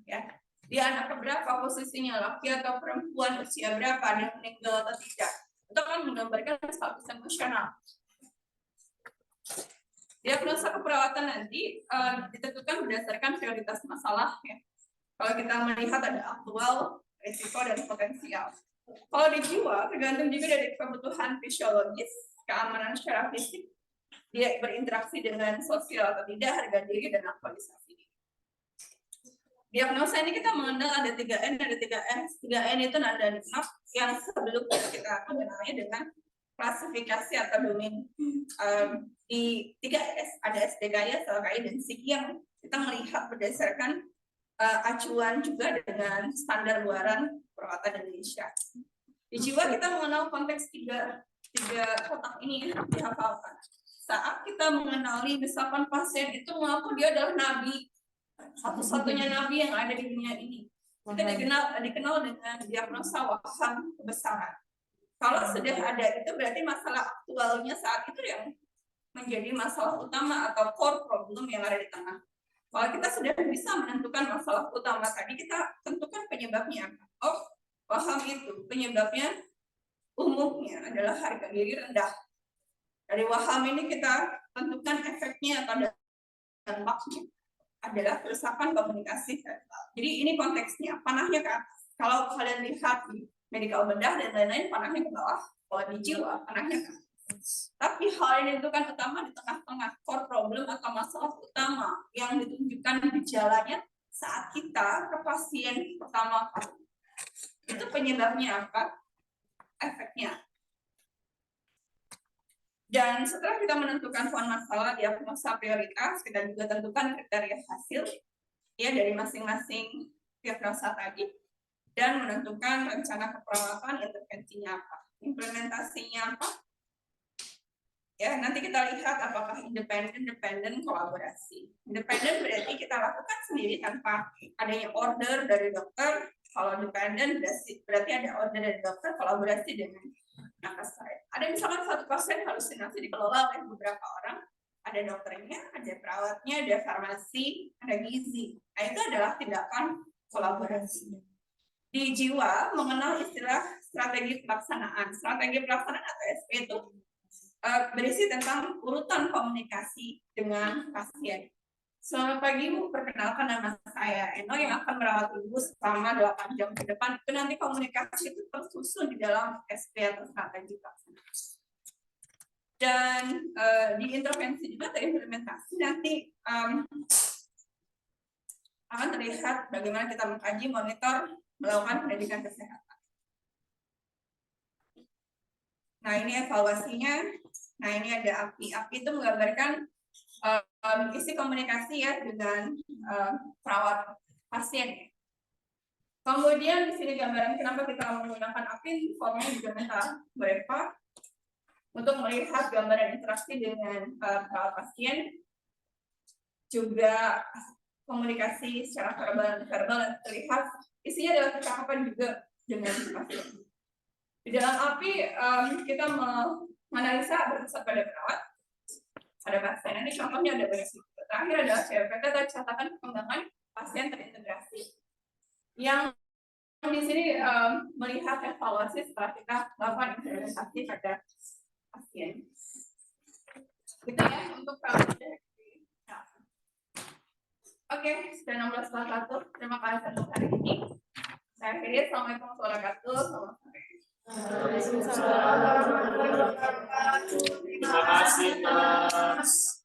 Ya. Dia anak berapa, posisinya laki atau perempuan, usia berapa, ada yang meninggal atau tidak. Itu kan menggambarkan status emosional. Diagnosa keperawatan nanti ditentukan berdasarkan prioritas masalah. Ya. Kalau kita melihat ada aktual, risiko, dan potensial. Kalau di jiwa, tergantung juga dari kebutuhan fisiologis, keamanan secara fisik, dia berinteraksi dengan sosial atau tidak, harga diri, dan aktualisasi. Diagnosa ini kita mengenal ada 3N, ada 3N. 3N itu nada nikmat yang sebelumnya kita mengenalnya dengan klasifikasi atau domain. Di 3S ada SDKI, SLKI, dan SIG yang kita melihat berdasarkan acuan juga dengan standar luaran perawatan Indonesia. Di jiwa kita mengenal konteks tiga kotak ini dihafalkan. Saat kita mengenali misalkan pasien itu mengaku dia adalah nabi, satu-satunya nabi yang ada di dunia ini. Kita dikenal dengan diagnosa waham kebesaran. Kalau sudah ada itu berarti masalah aktualnya saat itu yang menjadi masalah utama atau core problem yang ada di tengah. Kalau kita sudah bisa menentukan masalah utama tadi, kita tentukan penyebabnya. Oh, paham itu. Penyebabnya umumnya adalah harga diri rendah. Dari waham ini kita tentukan efeknya atau dampaknya adalah kerusakan komunikasi verbal. Jadi ini konteksnya, panahnya ke atas. Kalau kalian lihat di medical bedah dan lain-lain, panahnya ke bawah. Kalau di jiwa, panahnya ke atas. Tapi hal yang ditentukan utama di tengah-tengah core problem atau masalah utama yang ditunjukkan gejalanya saat kita ke pasien pertama kali. Itu penyebabnya apa? Efeknya. Dan setelah kita menentukan poin masalah, diagnosa prioritas, kita juga tentukan kriteria hasil ya dari masing-masing diagnosa tadi dan menentukan rencana keperawatan, intervensinya apa, implementasinya apa. Ya, nanti kita lihat apakah independen, kolaborasi. Independen berarti kita lakukan sendiri tanpa adanya order dari dokter. Kalau dependen berarti ada order dari dokter, kolaborasi dengan nakes lain. Ada misalkan satu pasien halusinasi dikelola oleh beberapa orang, ada dokternya, ada perawatnya, ada farmasi, ada gizi. Nah, itu adalah tindakan kolaborasi. Di jiwa mengenal istilah strategi pelaksanaan. Strategi pelaksanaan atau SP itu berisi tentang urutan komunikasi dengan pasien. Selamat pagi Bu, perkenalkan nama saya Eno yang akan merawat Ibu selama 8 jam ke depan. Itu nanti komunikasi itu tersusun di dalam SP atau strategi pelaksanaan. Dan di intervensi juga terimplementasi nanti akan terlihat bagaimana kita mengkaji, monitor, melakukan pendidikan kesehatan. Nah ini evaluasinya. Nah ini ada API. API itu menggambarkan isi komunikasi ya dengan perawat pasien. Kemudian di sini gambaran kenapa kita menggunakan APIN, formnya juga minta berepa untuk melihat gambaran interaksi dengan perawat pasien, juga komunikasi secara verbal dan terlihat isinya adalah percakapan juga dengan pasien. Di dalam API kita menganalisa berdasar pada perawat, pada pasien. Ini contohnya ada banyak. Terakhir adalah CPT atau catatan perkembangan pasien terintegrasi. Yang di sini melihat evaluasi setelah kita melakukan implementasi pada pasien. Gitu ya untuk project. Oke, sudah 16:41. Terima kasih untuk hari ini. Saya akhiri. Assalamualaikum warahmatullahi wabarakatuh. Terima kasih, Mas.